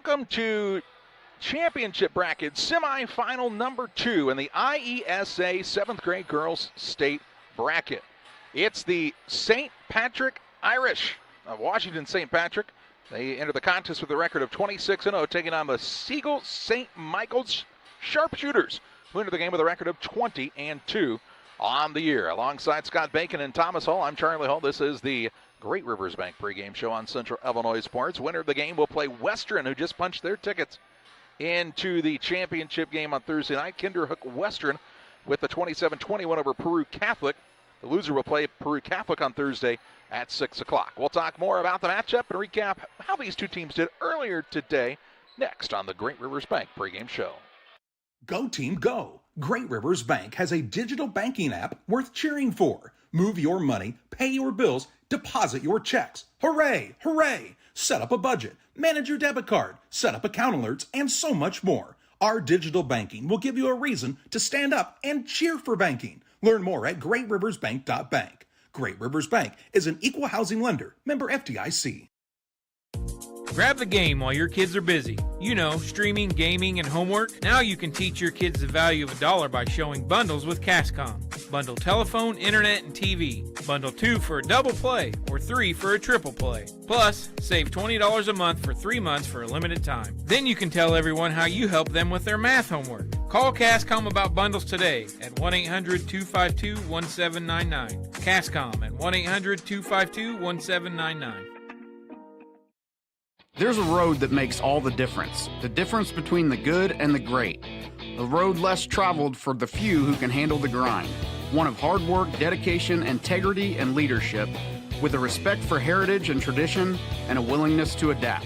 Welcome to championship bracket semifinal number 2 in the IESA 7th grade girls state bracket. It's the St. Patrick Irish of Washington St. Patrick. They enter the contest with a record of 26-0, taking on the Sigel St. Michael's Sharpshooters, who enter the game with a record of 20-2 on the year. Alongside Scott Bacon and Thomas Hall, I'm Charlie Hall. This is the Great Rivers Bank pregame show on Central Illinois Sports. Winner of the game will play Western, who just punched their tickets into the championship game on Thursday night. Kinderhook Western with the 27-20 win over Peru Catholic. The loser will play Peru Catholic on Thursday at 6 o'clock. We'll talk more about the matchup and recap how these two teams did earlier today next on the Great Rivers Bank pregame show. Go team go! Great Rivers Bank has a digital banking app worth cheering for. Move your money, pay your bills, deposit your checks. Hooray! Hooray! Set up a budget, manage your debit card, set up account alerts, and so much more. Our digital banking will give you a reason to stand up and cheer for banking. Learn more at greatriversbank.bank. Great Rivers Bank is an equal housing lender, member FDIC. Grab the game while your kids are busy. You know, streaming, gaming, and homework. Now you can teach your kids the value of $1 by showing bundles with Cascom. Bundle telephone, internet, and TV. Bundle 2 for a double play or 3 for a triple play. Plus, save $20 a month for 3 months for a limited time. Then you can tell everyone how you help them with their math homework. Call Cascom about bundles today at 1-800-252-1799. Cascom at 1-800-252-1799. There's a road that makes all the difference between the good and the great. A road less traveled for the few who can handle the grind. One of hard work, dedication, integrity, and leadership, with a respect for heritage and tradition and a willingness to adapt.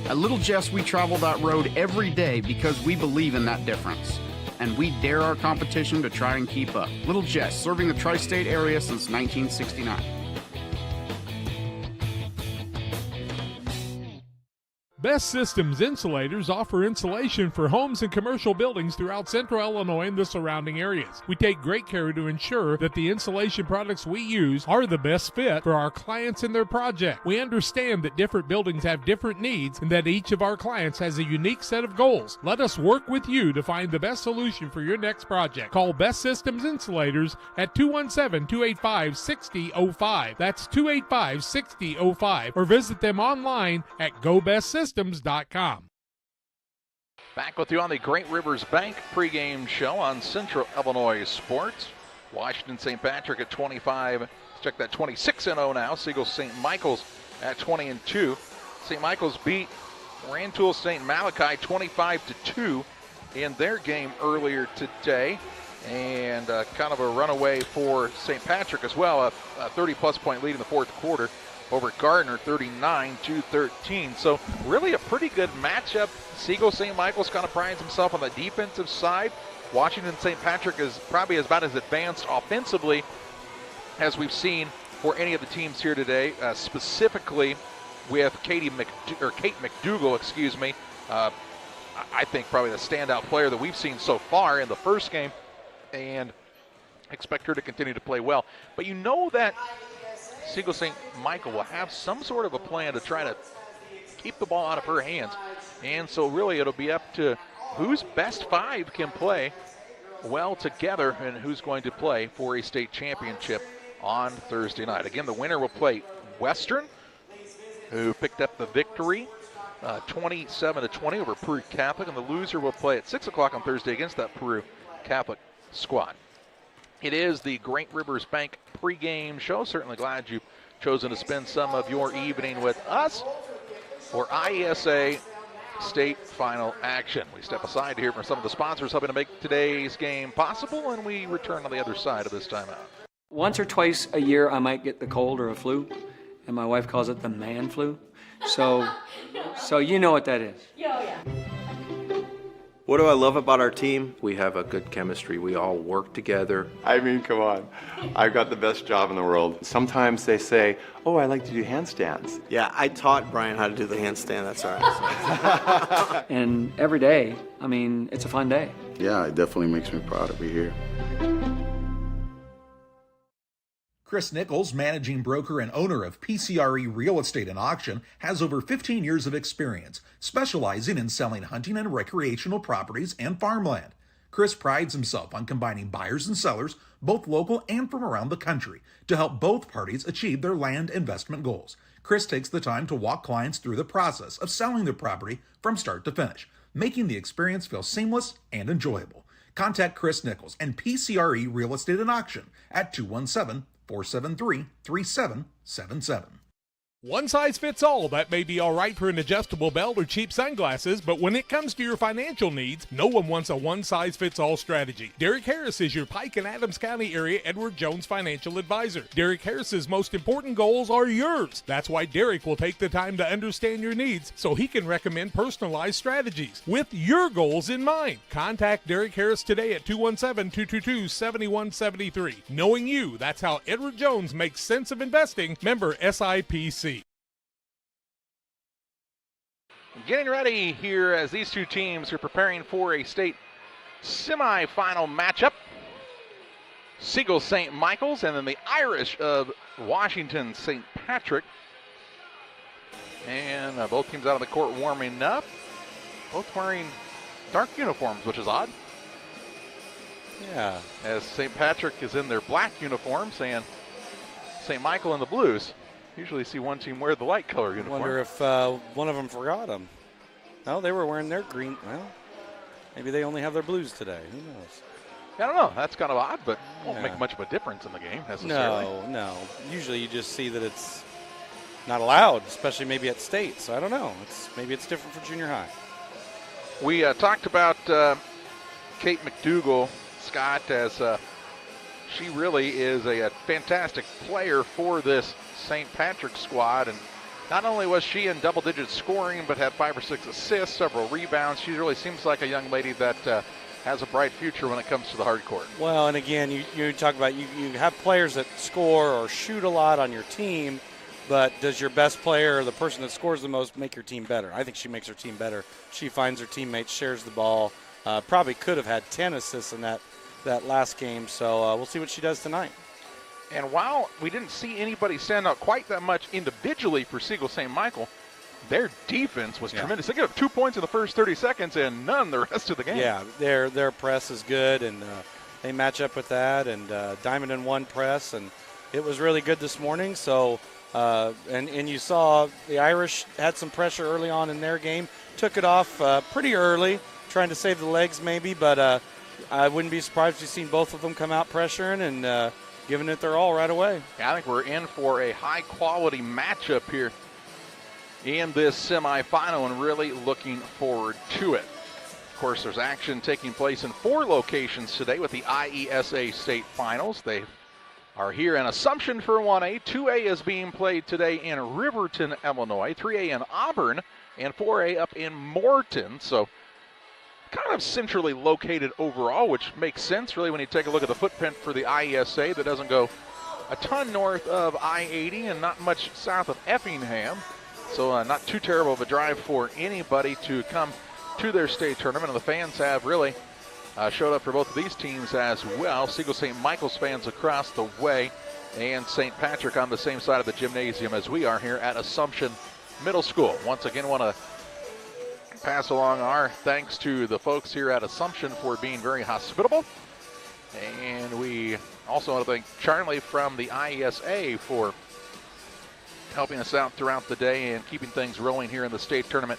At Little Jess, we travel that road every day because we believe in that difference. And we dare our competition to try and keep up. Little Jess, serving the tri-state area since 1969. Best Systems Insulators offer insulation for homes and commercial buildings throughout Central Illinois and the surrounding areas. We take great care to ensure that the insulation products we use are the best fit for our clients and their project. We understand that different buildings have different needs and that each of our clients has a unique set of goals. Let us work with you to find the best solution for your next project. Call Best Systems Insulators at 217-285-6005. That's 285-6005. Or visit them online at GoBestSystems.com. Back with you on the Great Rivers Bank pregame show on Central Illinois Sports. Washington St. Patrick at 25. Let's check that 26-0 now. Sigel St. Michael's at 20-2. St. Michael's beat Rantoul St. Malachi 25-2 in their game earlier today. And kind of a runaway for St. Patrick as well. A 30-plus point lead in the fourth quarter over Gardner, 39-13. So really a pretty good matchup. Sigel St. Michael's kind of prides himself on the defensive side. Washington St. Patrick is probably about as advanced offensively as we've seen for any of the teams here today, specifically with Kate McDougal, I think probably the standout player that we've seen so far in the first game, and expect her to continue to play well. But you know that Sigel St. Michael will have some sort of a plan to try to keep the ball out of her hands. And so really it'll be up to whose best five can play well together and who's going to play for a state championship on Thursday night. Again, the winner will play Western, who picked up the victory 27-20 over Peru Catholic, and the loser will play at 6 o'clock on Thursday against that Peru Catholic squad. It is the Great Rivers Bank pregame show. Certainly glad you've chosen to spend some of your evening with us for IESA state final action. We step aside to hear from some of the sponsors helping to make today's game possible, and we return on the other side of this timeout. Once or twice a year, I might get the cold or a flu, and my wife calls it the man flu. So you know what that is. Yeah. What do I love about our team? We have a good chemistry. We all work together. I mean, come on. I've got the best job in the world. Sometimes they say, oh, I like to do handstands. Yeah, I taught Brian how to do the handstand. That's all right. And every day, I mean, it's a fun day. Yeah, it definitely makes me proud to be here. Chris Nichols, managing broker and owner of PCRE Real Estate and Auction, has over 15 years of experience, specializing in selling hunting and recreational properties and farmland. Chris prides himself on combining buyers and sellers, both local and from around the country, to help both parties achieve their land investment goals. Chris takes the time to walk clients through the process of selling their property from start to finish, making the experience feel seamless and enjoyable. Contact Chris Nichols and PCRE Real Estate and Auction at 217-473-3777. One size fits all. That may be all right for an adjustable belt or cheap sunglasses, but when it comes to your financial needs, no one wants a one-size-fits-all strategy. Derek Harris is your Pike and Adams County area Edward Jones financial advisor. Derek Harris's most important goals are yours. That's why Derek will take the time to understand your needs so he can recommend personalized strategies with your goals in mind. Contact Derek Harris today at 217-222-7173. Knowing you, that's how Edward Jones makes sense of investing. Member SIPC. Getting ready here as these two teams are preparing for a state semifinal matchup. Sigel St. Michael's and then the Irish of Washington St. Patrick. And both teams out on the court warming up. Both wearing dark uniforms, which is odd. Yeah. As St. Patrick is in their black uniforms and St. Michael in the blues. Usually see one team wear the light color uniform. Wonder if one of them forgot them. No, they were wearing their green. Well, maybe they only have their blues today. Who knows? I don't know. That's kind of odd, but won't make much of a difference in the game necessarily. No. Usually you just see that it's not allowed, especially maybe at state. So I don't know. Maybe it's different for junior high. We talked about Kate McDougall, Scott, as she really is a fantastic player for this St. Patrick squad, and not only was she in double-digit scoring, but had 5 or 6 assists, several rebounds. She really seems like a young lady that has a bright future when it comes to the hard court. Well, and again, you talk about you have players that score or shoot a lot on your team, but does your best player or the person that scores the most make your team better? I think she makes her team better. She finds her teammates, shares the ball. Probably could have had 10 assists in that last game, so we'll see what she does tonight. And while we didn't see anybody stand out quite that much individually for Sigel St. Michael, their defense was tremendous. They got 2 points in the first 30 seconds and none the rest of the game. Yeah, their press is good, and they match up with that, and diamond and one press, and it was really good this morning. So, and you saw the Irish had some pressure early on in their game, took it off pretty early, trying to save the legs maybe, but I wouldn't be surprised if you've seen both of them come out pressuring and giving it their all right away. Yeah, I think we're in for a high-quality matchup here in this semifinal and really looking forward to it. Of course, there's action taking place in 4 locations today with the IESA State Finals. They are here in Assumption for 1A. 2A is being played today in Riverton, Illinois. 3A in Auburn, and 4A up in Morton. So kind of centrally located overall, which makes sense really when you take a look at the footprint for the IESA that doesn't go a ton north of I-80 and not much south of Effingham. So not too terrible of a drive for anybody to come to their state tournament. And the fans have really showed up for both of these teams as well. Sigel St. Michael's fans across the way and St. Patrick on the same side of the gymnasium as we are here at Assumption Middle School. Once again, want to pass along our thanks to the folks here at Assumption for being very hospitable. And we also want to thank Charlie from the IESA for helping us out throughout the day and keeping things rolling here in the state tournament.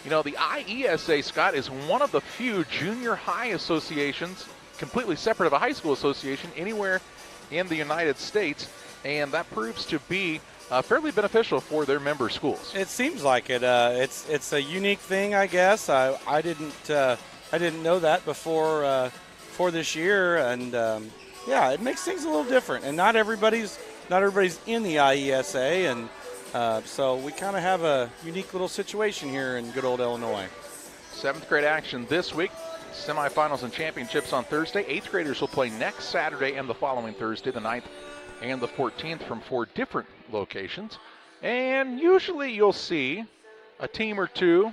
You know, the IESA, Scott, is one of the few junior high associations, completely separate of a high school association, anywhere in the United States. And that proves to be fairly beneficial for their member schools. It seems like it. It's a unique thing, I guess. I didn't know that before for this year, and it makes things a little different. And not everybody's in the IESA, and so we kind of have a unique little situation here in good old Illinois. 7th grade action this week. Semifinals and championships on Thursday. 8th graders will play next Saturday and the following Thursday, the 9th and the 14th, from 4 different locations. And usually you'll see a team or two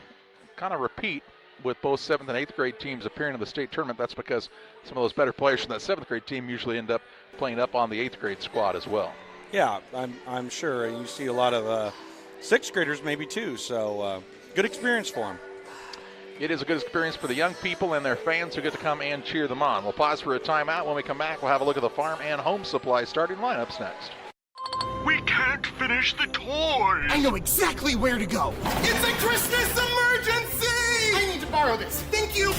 kind of repeat with both 7th and 8th grade teams appearing in the state tournament. That's because some of those better players from that 7th grade team usually end up playing up on the 8th grade squad as well. Yeah, I'm sure. You see a lot of 6th graders maybe too, so good experience for them. It is a good experience for the young people and their fans who get to come and cheer them on. We'll pause for a timeout. When we come back, we'll have a look at the farm and home supply starting lineups next. We can't finish the toys. I know exactly where to go. It's a Christmas emergency! I need to borrow this. Thank you.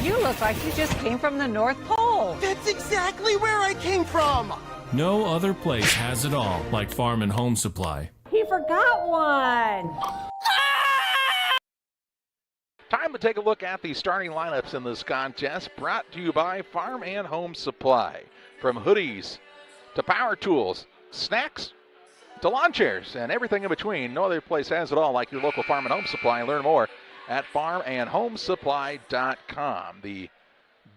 You look like you just came from the North Pole. That's exactly where I came from. No other place has it all like Farm and Home Supply. He forgot one. Time to take a look at the starting lineups in this contest, brought to you by Farm and Home Supply. From hoodies to power tools, snacks to lawn chairs, and everything in between. No other place has it all like your local Farm and Home Supply. Learn more at farmandhomesupply.com. The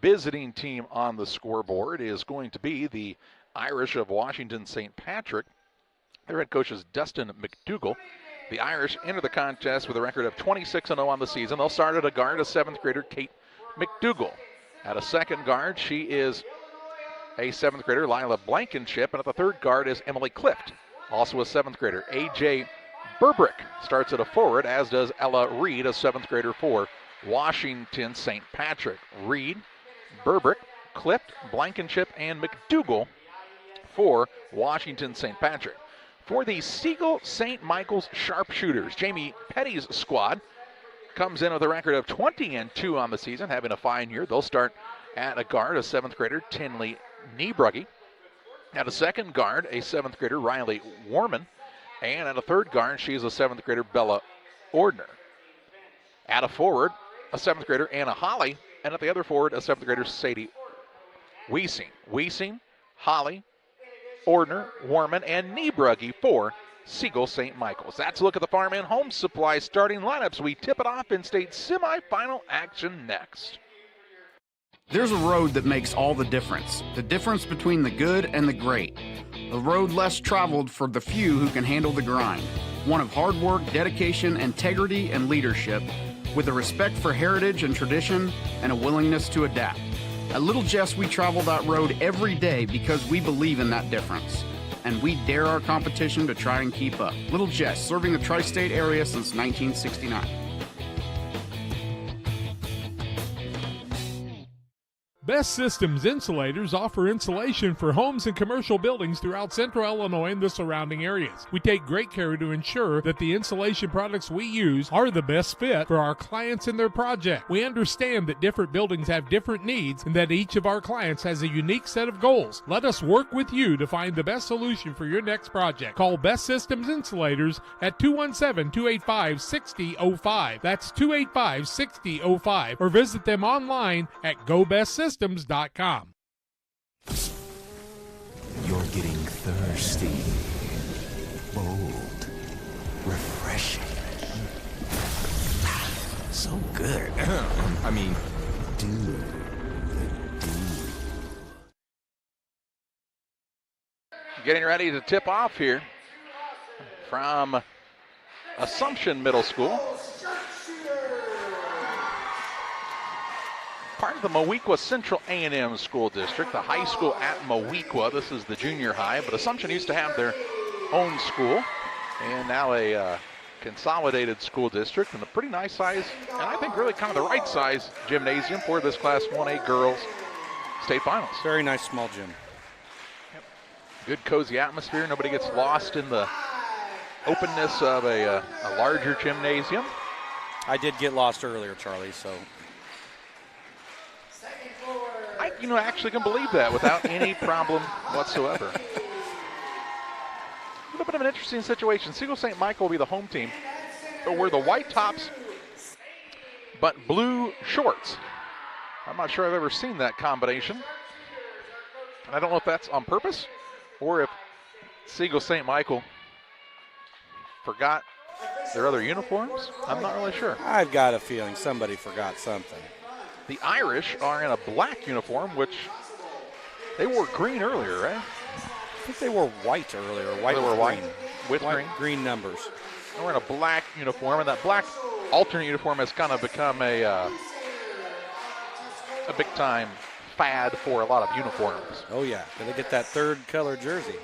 visiting team on the scoreboard is going to be the Irish of Washington St. Patrick. Their head coach is Dustin McDougall. The Irish enter the contest with a record of 26-0 on the season. They'll start at a guard, a 7th grader, Kate McDougall. At a second guard, she is a 7th grader, Lila Blankenship. And at the third guard is Emily Clift, also a 7th grader. A.J. Burbrick starts at a forward, as does Ella Reed, a 7th grader for Washington St. Patrick. Reed, Burbrick, Clift, Blankenship, and McDougall for Washington St. Patrick. For the Sigel St. Michael's Sharpshooters, Jamie Petty's squad comes in with a record of 20-2 on the season, having a fine year. They'll start at a guard, a 7th grader, Tinley Niebrugge. At a second guard, a 7th grader, Riley Warman. And at a third guard, she's a 7th grader, Bella Ordner. At a forward, a 7th grader, Anna Holly. And at the other forward, a 7th grader, Sadie Wiesing. Wiesing, Holly, Ordner, Warman, and Niebrugge for Sigel St. Michael's. That's a look at the Farm and Home Supply starting lineups. We tip it off in state semifinal action next. There's a road that makes all the difference between the good and the great. A road less traveled for the few who can handle the grind. One of hard work, dedication, integrity, and leadership, with a respect for heritage and tradition and a willingness to adapt. At Little Jess, we travel that road every day because we believe in that difference. And we dare our competition to try and keep up. Little Jess, serving the tri-state area since 1969. Best Systems Insulators offer insulation for homes and commercial buildings throughout central Illinois and the surrounding areas. We take great care to ensure that the insulation products we use are the best fit for our clients and their project. We understand that different buildings have different needs and that each of our clients has a unique set of goals. Let us work with you to find the best solution for your next project. Call Best Systems Insulators at 217-285-6005. That's 285-6005. Or visit them online at GoBestSystems.com. You're getting thirsty, bold, refreshing. So good. I mean, dude. Getting ready to tip off here from Assumption Middle School. Part of the Mowequa Central A&M School District, the high school at Mowequa. This is the junior high, but Assumption used to have their own school, and now a consolidated school district, and a pretty nice size, and I think really kind of the right size gymnasium for this Class 1A girls state finals. Very nice small gym. Yep. Good cozy atmosphere. Nobody gets lost in the openness of a larger gymnasium. I did get lost earlier, Charlie, so... I actually can believe that without any problem whatsoever. A little bit of an interesting situation. Sigel St. Michael will be the home team. But we're the white tops, but blue shorts. I'm not sure I've ever seen that combination. And I don't know if that's on purpose or if Sigel St. Michael forgot their other uniforms. I'm not really sure. I've got a feeling somebody forgot something. The Irish are in a black uniform, which They wore green earlier, right? I think they wore white earlier. White They were white with white, green. green numbers. And we're in a black uniform, and that black alternate uniform has kind of become a big-time fad for a lot of uniforms. Oh, yeah. Gotta get that third color jersey.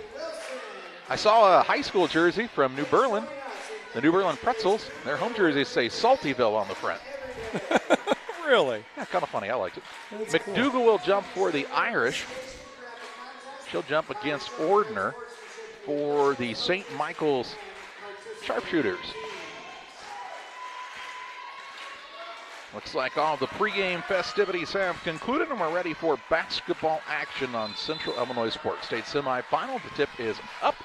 I saw a high school jersey from New Berlin, the New Berlin Pretzels. Their home jerseys say Saltyville on the front. Really? Yeah, kind of funny. I liked it. That's McDougal cool. will jump for the Irish. She'll jump against Ordner for the St. Michael's Sharpshooters. Looks like all the pregame festivities have concluded, and we're ready for basketball action on Central Illinois Sports State semifinal. The tip is up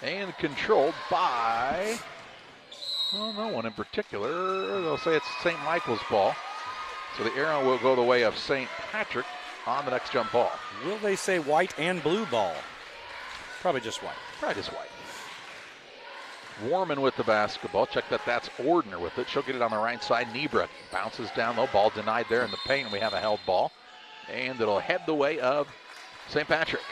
and controlled by, well, no one in particular. They'll say it's St. Michael's ball. So the arrow will go the way of St. Patrick on the next jump ball. Will they say white and blue ball? Probably just white. Probably just white. Warman with the basketball. Check that. That's Ordner with it. She'll get it on the right side. Niebruck bounces down low. Ball denied there in the paint. We have a held ball. And it'll head the way of St. Patrick.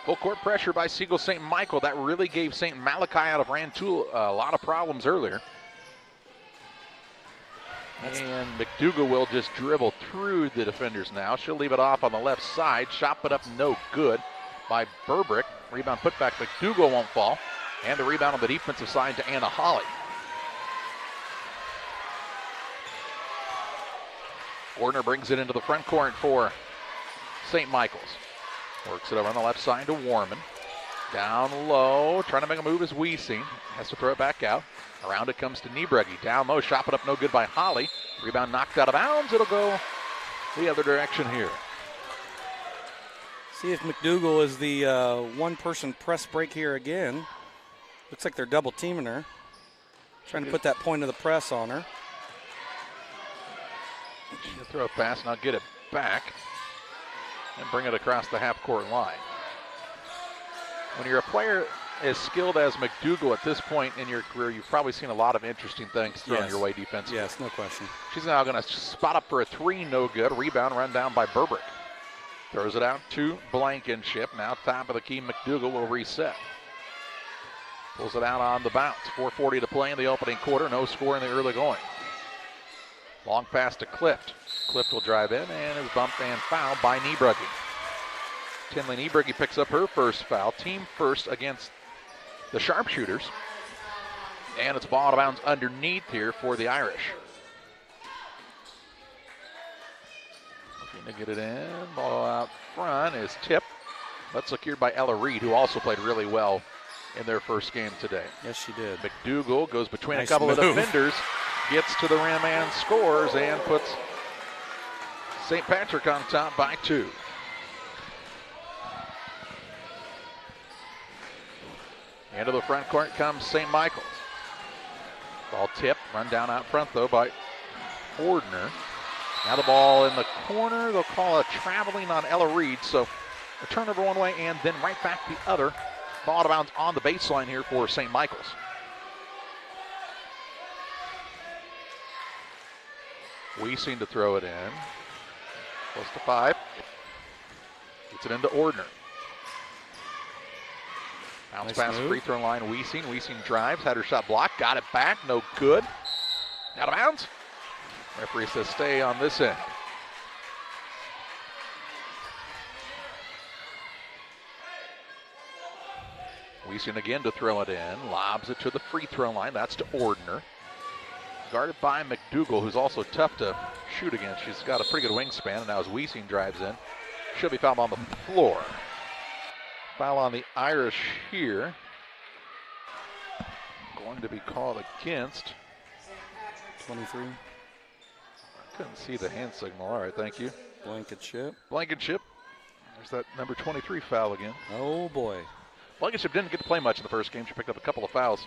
Full court pressure by Sigel St. Michael. That really gave St. Malachi out of Rantoul a lot of problems earlier. And McDougal will just dribble through the defenders now. She'll leave it off on the left side. Shot put up no good by Burbrick. Rebound put back. McDougal won't fall. And the rebound on the defensive side to Anna Holly. Ordner brings it into the front court for St. Michael's. Works it over on the left side to Warman. Down low, trying to make a move is Wiesing. Has to throw it back out. Around it comes to Niebregge. Down low, shot put up no good by Holly. Rebound knocked out of bounds. It'll go the other direction here. See if McDougal is the one-person press break here again. Looks like they're double teaming her. Trying to put that point of the press on her. She'll throw a pass, and I'll get it back and bring it across the half-court line. When you're a player as skilled as McDougal at this point in your career, you've probably seen a lot of interesting things thrown your way defensively. Yes, no question. She's now going to spot up for a three, no good. Rebound run down by Burbrick. Throws it out to Blankenship. Now top of the key, McDougal will reset. Pulls it out on the bounce. 4:40 to play in the opening quarter. No score in the early going. Long pass to Clift. Clift will drive in and is bumped and fouled by Niebregge. Tinley Niebregge picks up her first foul. Team first against the Sharpshooters. And it's ball out of bounds underneath here for the Irish. Looking to get it in. Ball out front is tipped, but secured by Ella Reed, who also played really well in their first game today. Yes, she did. McDougal goes between Nice a couple move. of defenders, gets to the rim and scores, and puts St. Patrick on top by 2. Into the front court comes St. Michael's. Ball tipped, run down out front though by Ordner. Now the ball in the corner. They'll call a traveling on Ella Reed. So a turnover one way and then right back the other. Ball out of bounds on the baseline here for St. Michael's. Wiesing to throw it in. Close to 5. Gets it into Ordner. Bounce Nice pass, move. free throw line, Wiesing. Wiesing drives, had her shot blocked, got it back, no good. Out of bounds. Referee says stay on this end. Wiesing again to throw it in, lobs it to the free throw line. That's to Ordner. Guarded by McDougal, who's also tough to shoot against. She's got a pretty good wingspan, and now as Wiesing drives in, she'll be fouled on the floor. Foul on the Irish here. Going to be called against 23. Couldn't see the hand signal. All right, thank you. Blankenship. Blankenship. There's that number 23 foul again. Oh, boy. Blankenship didn't get to play much in the first game. She picked up a couple of fouls.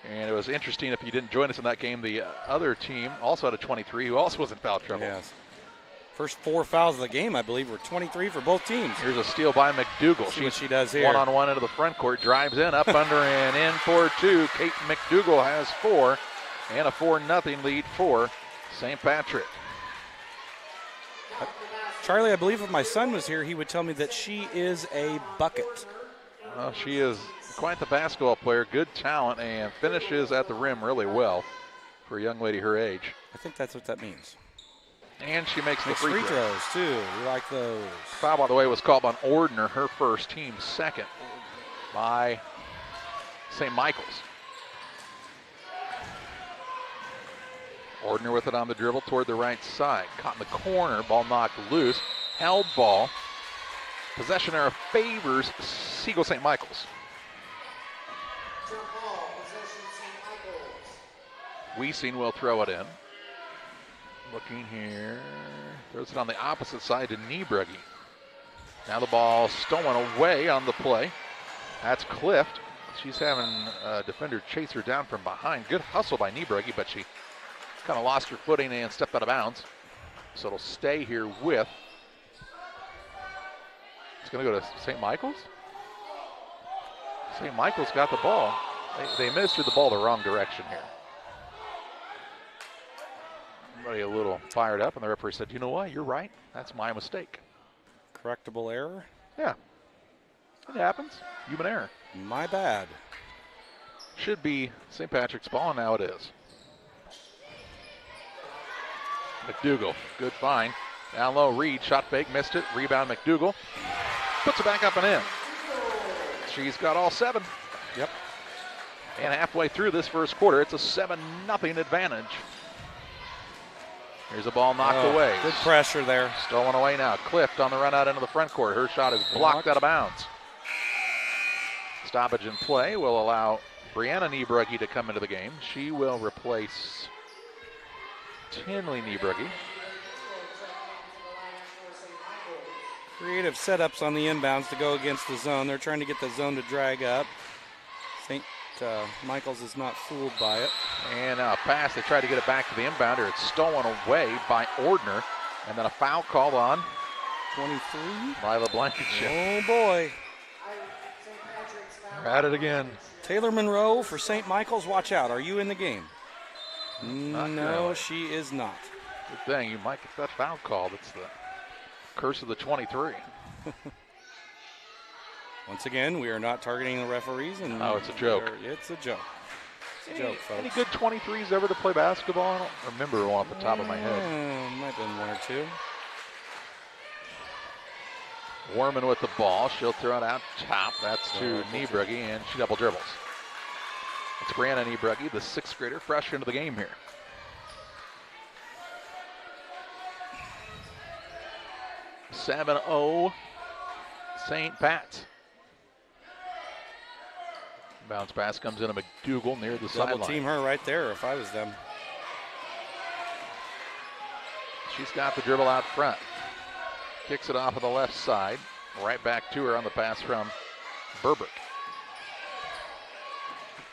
And it was interesting, if you didn't join us in that game, the other team also had a 23 who also was in foul trouble. Yes. First 4 fouls of the game, I believe, were 23 for both teams. Here's a steal by McDougal. See what she does here. One-on-one into the front court, drives in, up under and in for 2. Kate McDougal has 4, and a 4-0 lead for St. Patrick. Charlie, I believe if my son was here, he would tell me that she is a bucket. Well, she is quite the basketball player, good talent, and finishes at the rim really well for a young lady her age. I think that's what that means. And she makes the free throws, too. We like those. Foul, by the way, was called on Ordner, her first, team second, by St. Michael's. Ordner with it on the dribble toward the right side. Caught in the corner, ball knocked loose. Held ball. Possession error favors Sigel St. Michael's. Wiesing will throw it in. Looking here. Throws it on the opposite side to Niebrugge. Now the ball stolen away on the play. That's Clift. She's having a defender chase her down from behind. Good hustle by Niebrugge, but she kind of lost her footing and stepped out of bounds. So it'll stay here with. It's going to go to St. Michael's. St. Michael's got the ball. They administered the ball the wrong direction here. Everybody a little fired up, and the referee said, you know what, you're right. That's my mistake. Correctable error? Yeah. It happens. Human error. My bad. Should be St. Patrick's ball, and now it is. McDougal, good find. Down low, Reed, shot fake, missed it. Rebound, McDougal. Puts it back up and in. She's got all 7. Yep. And halfway through this first quarter, it's a 7-0 advantage. Here's a ball knocked away. Good pressure there. Stolen away now. Clift on the run out into the front court. Her shot is blocked out of bounds. Stoppage in play will allow Brianna Niebrugge to come into the game. She will replace Tinley Niebrugge. Creative setups on the inbounds to go against the zone. They're trying to get the zone to drag up. St. Michael's is not fooled by it. And a pass. They try to get it back to the inbounder. It's stolen away by Ordner. And then a foul called on 23. Lila Blankenship. Oh, boy. We're at it again. Taylor Monroe for St. Michael's. Watch out. Are you in the game? Not no, currently. she is not. Good thing. You might get that foul called. It's the curse of the 23. Once again, we are not targeting the referees. And Oh, it's a joke. It's a joke. It's a joke, folks. Any good 23s ever to play basketball? I don't remember one off the top of my head. Might have been 1 or 2. Warman with the ball. She'll throw it out top. That's to Niebrugge, and she double dribbles. It's Brianna Niebrugge, the 6th grader, fresh into the game here. (7-0) St. Pat's. Bounce pass comes into McDougal near the sideline. Double team her right there if I was them. She's got the dribble out front. Kicks it off of the left side. Right back to her on the pass from Burbrick.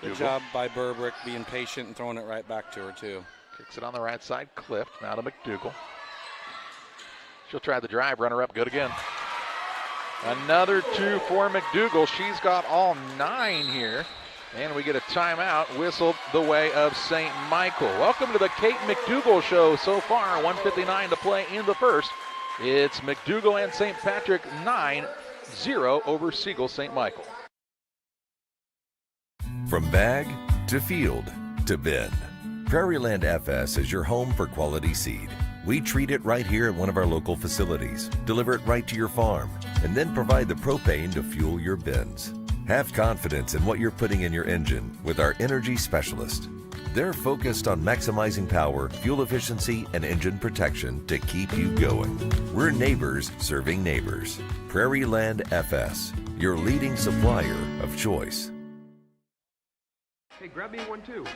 Good job by Burbrick being patient and throwing it right back to her, too. Kicks it on the right side. Clift. Now to McDougal. She'll try the drive. Runner up. Good again. Another 2 for McDougal. She's got all 9 here. And we get a timeout whistled the way of St. Michael. Welcome to the Kate McDougal Show so far. 1:59 to play in the first. It's McDougal and St. Patrick 9-0 over Sigel St. Michael. From bag to field to bin, Prairieland FS is your home for quality seed. We treat it right here at one of our local facilities, deliver it right to your farm, and then provide the propane to fuel your bins. Have confidence in what you're putting in your engine with our energy specialist. They're focused on maximizing power, fuel efficiency, and engine protection to keep you going. We're neighbors serving neighbors. Prairieland FS, your leading supplier of choice. Hey, grab me one too.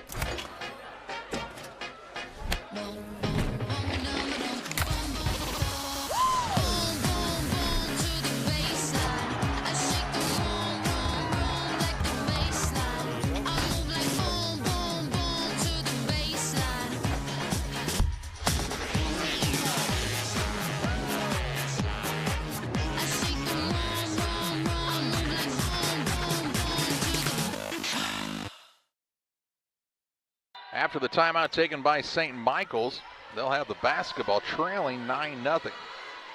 After the timeout taken by St. Michael's, they'll have the basketball, trailing 9-0.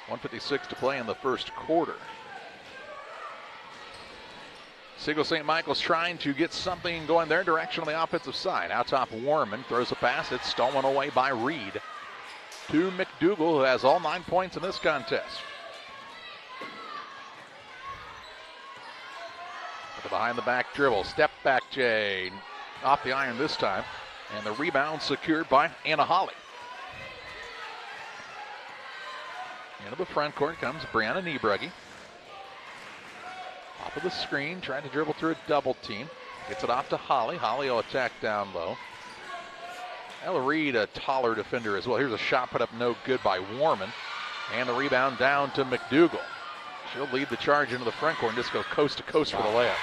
1:56 to play in the first quarter. Sigel St. Michael's trying to get something going their direction on the offensive side. Out top, Warman throws a pass. It's stolen away by Reed to McDougal, who has all 9 points in this contest. With a behind-the-back dribble. Step back, Jay. Off the iron this time. And the rebound secured by Anna Holly. Into the front court comes Brianna Niebrugge. Off of the screen, trying to dribble through a double team. Gets it off to Holly. Holly will attack down low. Ella Reed, a taller defender as well. Here's a shot put up no good by Warman. And the rebound down to McDougal. She'll lead the charge into the front court and just go coast to coast for the layup.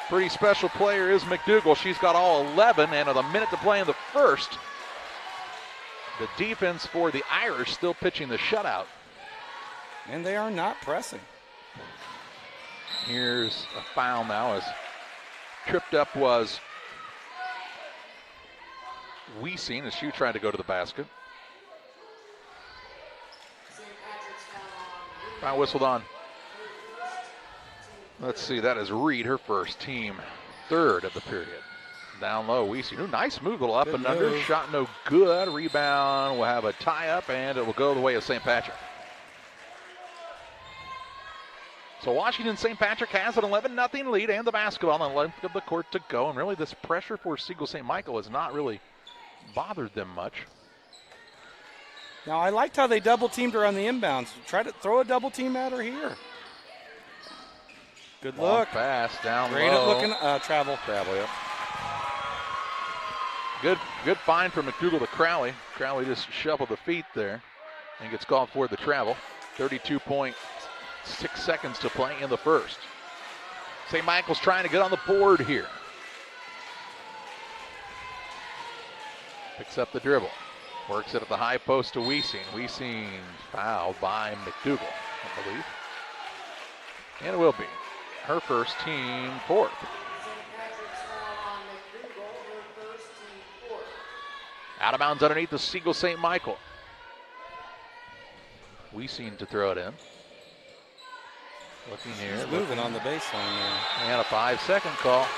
Pretty special player is McDougal. She's got all 11, and with a minute to play in the first, the defense for the Irish still pitching the shutout. And they are not pressing. Here's a foul now as tripped up was Wiesing as she tried to go to the basket. Foul whistled on. Let's see, that is Reed, her first, team third of the period. Down low, Wiesing. Ooh, nice move, a little up Good and under. move. Shot no good. Rebound will have a tie-up, and it will go the way of St. Patrick. So Washington St. Patrick has an 11-0 lead and the basketball on the length of the court to go. And really this pressure for Sigel St. Michael has not really bothered them much. Now, I liked how they double-teamed her on the inbounds. Try to throw a double team at her here. Good Long look. pass down Great low. at looking. Travel. Travel, yep. Good find for McDougal to Crowley. Crowley just shoveled the feet there and gets called for the travel. 32.6 seconds to play in the first. St. Michael's trying to get on the board here. Picks up the dribble. Works it at the high post to Wiesing. Wiesing fouled by McDougal, I believe. And it will be her first, team fourth. Out of bounds underneath the Sigel St. Michael. Wiesing to throw it in. Looking here. He's moving on the baseline there. And a 5-second call.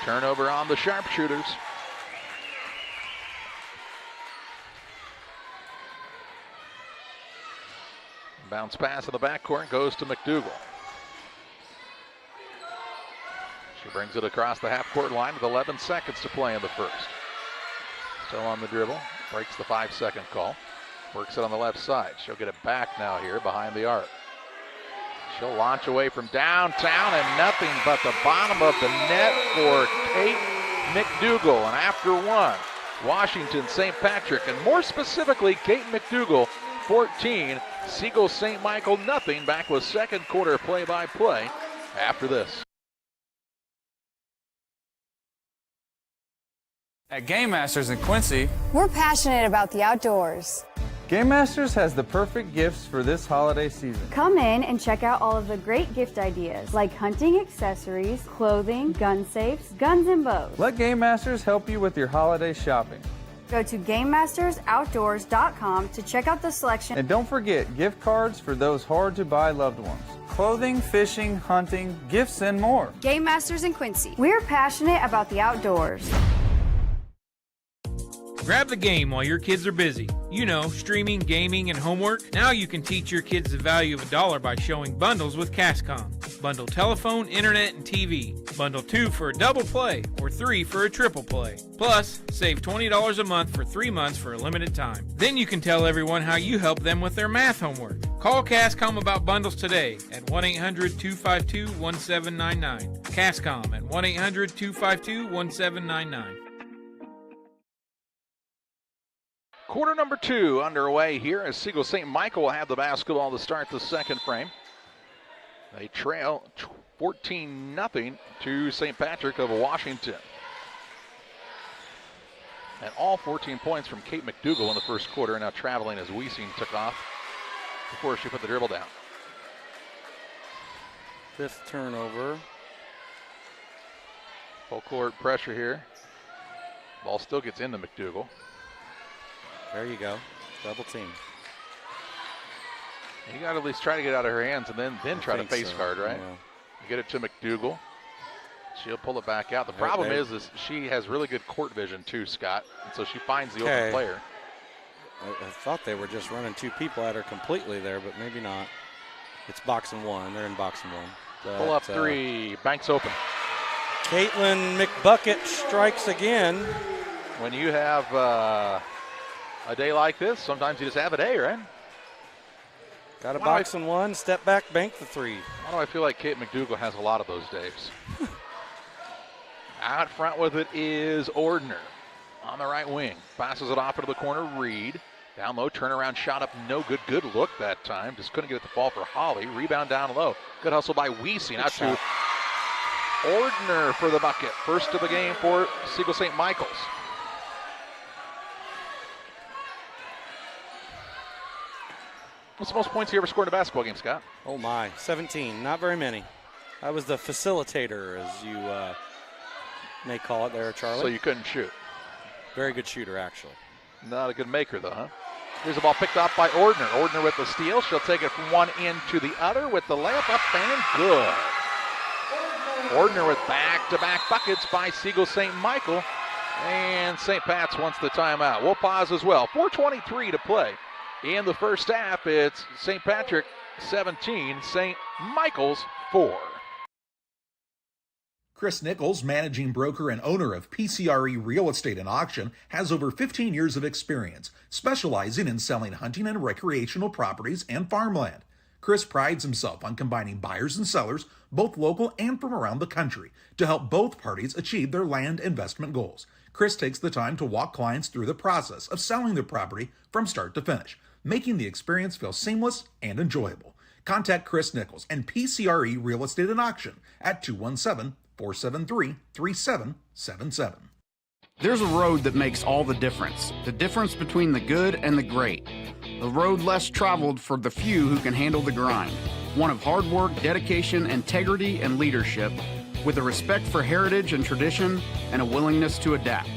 Turnover on the sharpshooters. Bounce pass in the backcourt goes to McDougal. She brings it across the half-court line with 11 seconds to play in the first. Still on the dribble. Breaks the 5-second call. Works it on the left side. She'll get it back now here behind the arc. She'll launch away from downtown and nothing but the bottom of the net for Kate McDougal. And after one, Washington St. Patrick, and more specifically Kate McDougal, 14, Sigel St. Michael nothing. Back with second quarter play-by-play after this. At Game Masters in Quincy, we're passionate about the outdoors. Game Masters has the perfect gifts for this holiday season. Come in and check out all of the great gift ideas like hunting accessories, clothing, gun safes, guns and bows. Let Game Masters help you with your holiday shopping. Go to GameMastersOutdoors.com to check out the selection. And don't forget gift cards for those hard-to-buy loved ones. Clothing, fishing, hunting, gifts, and more. Game Masters in Quincy. We're passionate about the outdoors. Grab the game while your kids are busy. You know, streaming, gaming, and homework. Now you can teach your kids the value of $1 by showing bundles with Cascom. Bundle telephone, internet, and TV. Bundle 2 for a double play or 3 for a triple play. Plus, save $20 a month for 3 months for a limited time. Then you can tell everyone how you help them with their math homework. Call Cascom about bundles today at 1-800-252-1799. Cascom at 1-800-252-1799. Quarter number 2 underway here as Sigel St. Michael will have the basketball to start the second frame. They trail 14-0 to St. Patrick of Washington. And all 14 points from Kate McDougal in the first quarter, now traveling as Wiesing took off before she put the dribble down. Fifth turnover. Full court pressure here. Ball still gets into McDougal. There you go. Double team. You got to at least try to get it out of her hands and then try to face guard, right? Yeah. You get it to McDougal. She'll pull it back out. The problem is she has really good court vision too, Scott. And so she finds the open player. I thought they were just running two people at her completely there, but maybe not. It's box and one. They're in box and one. Pull up three. Banks open. Caitlin McBucket strikes again. When you have a day like this, sometimes you just have a day, right? Got a box and one. Step back, bank the three. Why do I feel like Kate McDougal has a lot of those days? Out front with it is Ordner on the right wing. Passes it off into the corner. Reed. Down low, turnaround shot up, no good. Good look that time. Just couldn't get it to fall for Holly. Rebound down low. Good hustle by Wiese. Out to Ordner for the bucket. First of the game for Sigel St. Michael's. What's the most points you ever scored in a basketball game, Scott? Oh my, 17. Not very many. I was the facilitator, as you may call it there, Charlie. So you couldn't shoot. Very good shooter, actually. Not a good maker, though, huh? Here's the ball picked up by Ordner. Ordner with the steal. She'll take it from one end to the other with the layup up and good. Ordner with back-to-back buckets by Sigel St. Michael. And St. Pat's wants the timeout. We'll pause as well. 4:23 to play. In the first half, it's St. Patrick 17, St. Michael's 4. Chris Nichols, managing broker and owner of PCRE Real Estate and Auction, has over 15 years of experience, specializing in selling hunting and recreational properties and farmland. Chris prides himself on combining buyers and sellers, both local and from around the country, to help both parties achieve their land investment goals. Chris takes the time to walk clients through the process of selling their property from start to finish, making the experience feel seamless and enjoyable. Contact Chris Nichols and PCRE Real Estate and Auction at 217-473-3777. There's a road that makes all the difference between the good and the great. A road less traveled for the few who can handle the grind. One of hard work, dedication, integrity, and leadership, with a respect for heritage and tradition and a willingness to adapt.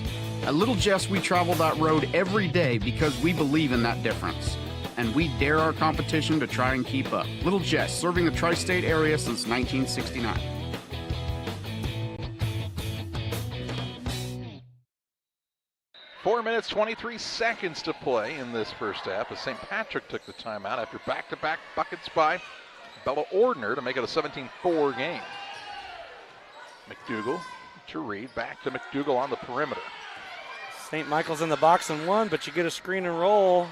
At Little Jess, we travel that road every day because we believe in that difference. And we dare our competition to try and keep up. Little Jess, serving the tri-state area since 1969. Four minutes, 23 seconds to play in this first half as St. Patrick took the timeout after back-to-back buckets by Bella Ordner to make it a 17-4 game. McDougal to Reed, back to McDougal on the perimeter. St. Michael's in the box and one, but you get a screen and roll.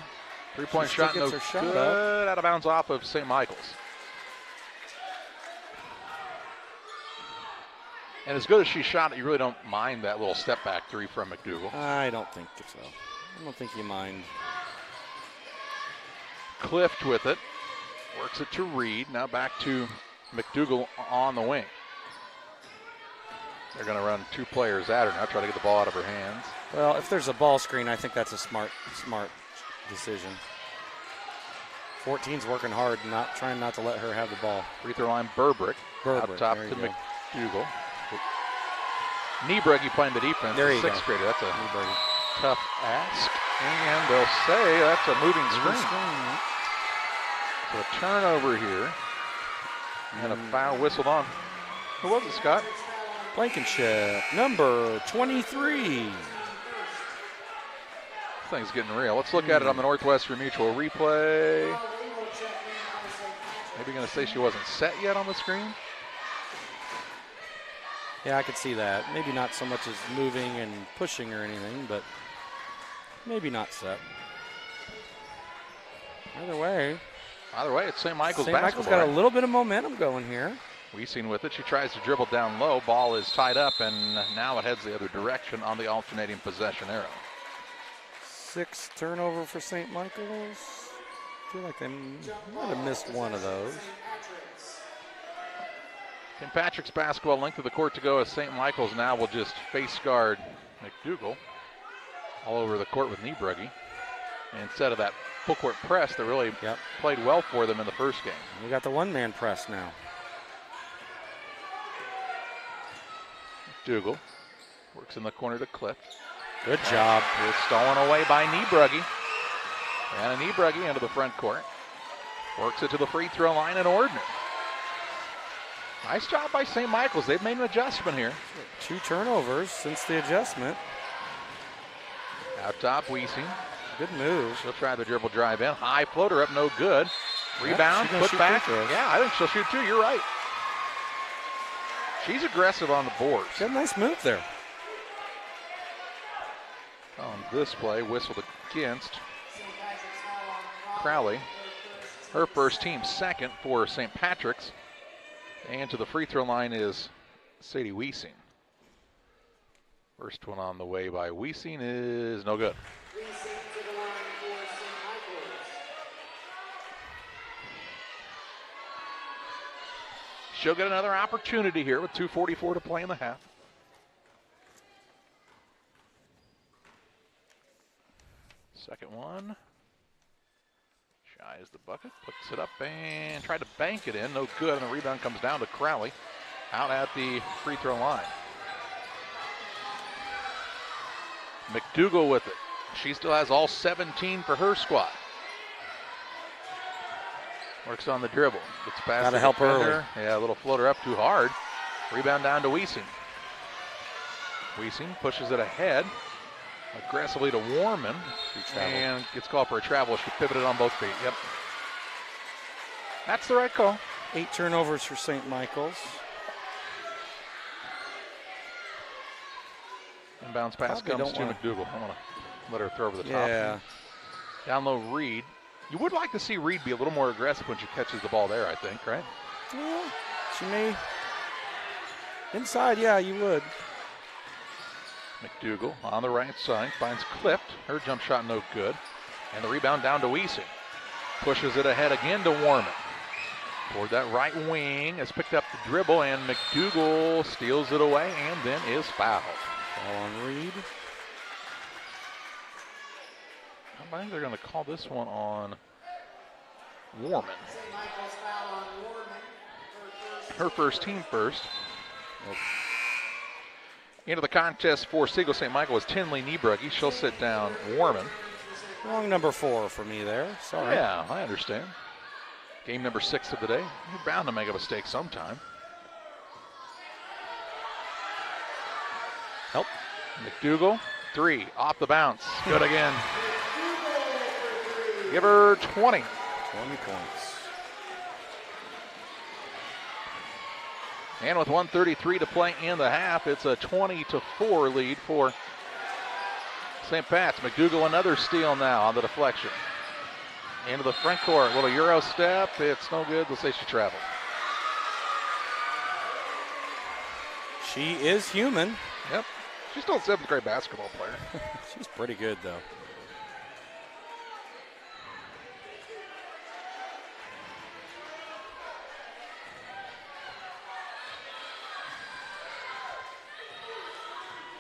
Three-point shot, no good. Out of bounds off of St. Michael's. And as good as she shot it, you really don't mind that little step-back three from McDougal. I don't think so. I don't think you mind. Clift with it. Works it to Reed. Now back to McDougal on the wing. They're going to run two players at her now, try to get the ball out of her hands. Well, if there's a ball screen, I think that's a smart decision. 14's working hard, trying not to let her have the ball. Free throw line, Burbrick. Up top to McDougal. Niebrugge playing the defense. There you go. Sixth grader. That's a tough ask. And they'll say that's a moving screen. So a turnover here. And a foul whistled on. Who was it, Scott? Blankenship, number 23. This thing's getting real. Let's look at it on the Northwestern Mutual replay. Maybe going to say she wasn't set yet on the screen. Yeah, I could see that. Maybe not so much as moving and pushing or anything, but maybe not set. Either way, it's St. Michael's basketball. St. Michael's got a little bit of momentum going here. Wiese with it. She tries to dribble down low. Ball is tied up, and now it heads the other direction on the alternating possession arrow. 6 turnover for St. Michael's. I feel like they might have missed one of those. St. Patrick's basketball, length of the court to go as St. Michael's now will just face guard McDougal all over the court with Niebrugge. And instead of that full court press that really played well for them in the first game. We got the one-man press now. McDougal works in the corner to Cliff. Good job. It's stolen away by Niebrugge. And Niebrugge into the front court. Works it to the free throw line and Ordner. Nice job by St. Michael's. They've made an adjustment here. 2 turnovers since the adjustment. Out top, Wiesing. Good move. She'll try the dribble drive in. High floater up, no good. Rebound, Yep, put back. Yeah, I think she'll shoot too. You're right. She's aggressive on the boards. She had a nice move there. On this play, whistled against Crowley. Her first, team second for St. Patrick's. And to the free throw line is Sadie Wiesing. First one on the way by Wiesing is no good. She'll get another opportunity here with 2:44 to play in the half. Second one. Shy is the bucket, puts it up and tried to bank it in, no good, and the rebound comes down to Crowley out at the free throw line. McDougal with it. She still has all 17 for her squad. Works on the dribble. Gets past Gotta help her early. Yeah, a little floater up too hard. Rebound down to Wiesing. Wiesing pushes it ahead. Aggressively to Warman. And gets called for a travel. She pivoted on both feet. Yep. That's the right call. 8 turnovers for St. Michael's. Inbounds pass comes to McDougal. I want to let her throw over the top. Yeah. Down low, Reed. You would like to see Reed be a little more aggressive when she catches the ball there, I think, right? Yeah, she may. Inside, yeah, you would. McDougal on the right side finds Clift. Her jump shot no good. And the rebound down to Wiesing. Pushes it ahead again to Warman. Toward that right wing, has picked up the dribble, and McDougal steals it away and then is fouled. Foul on Reed. I think they're going to call this one on Warman. Her first, team first. Nope. Into the contest for Sigel St. Michael is Tinley Niebrugge. She'll sit down Warman. Wrong number 4 for me there. Sorry. Yeah, I understand. Game number 6 of the day. You're bound to make a mistake sometime. Help. McDougal, 3, off the bounce. Good again. Give her 20. 20 points. And with 1:33 to play in the half, it's a 20-4 lead for St. Pat's. McDougal another steal now on the deflection. Into the front court, little Euro step. It's no good. They'll say she traveled. She is human. Yep. She's still a 7th grade basketball player. She's pretty good, though.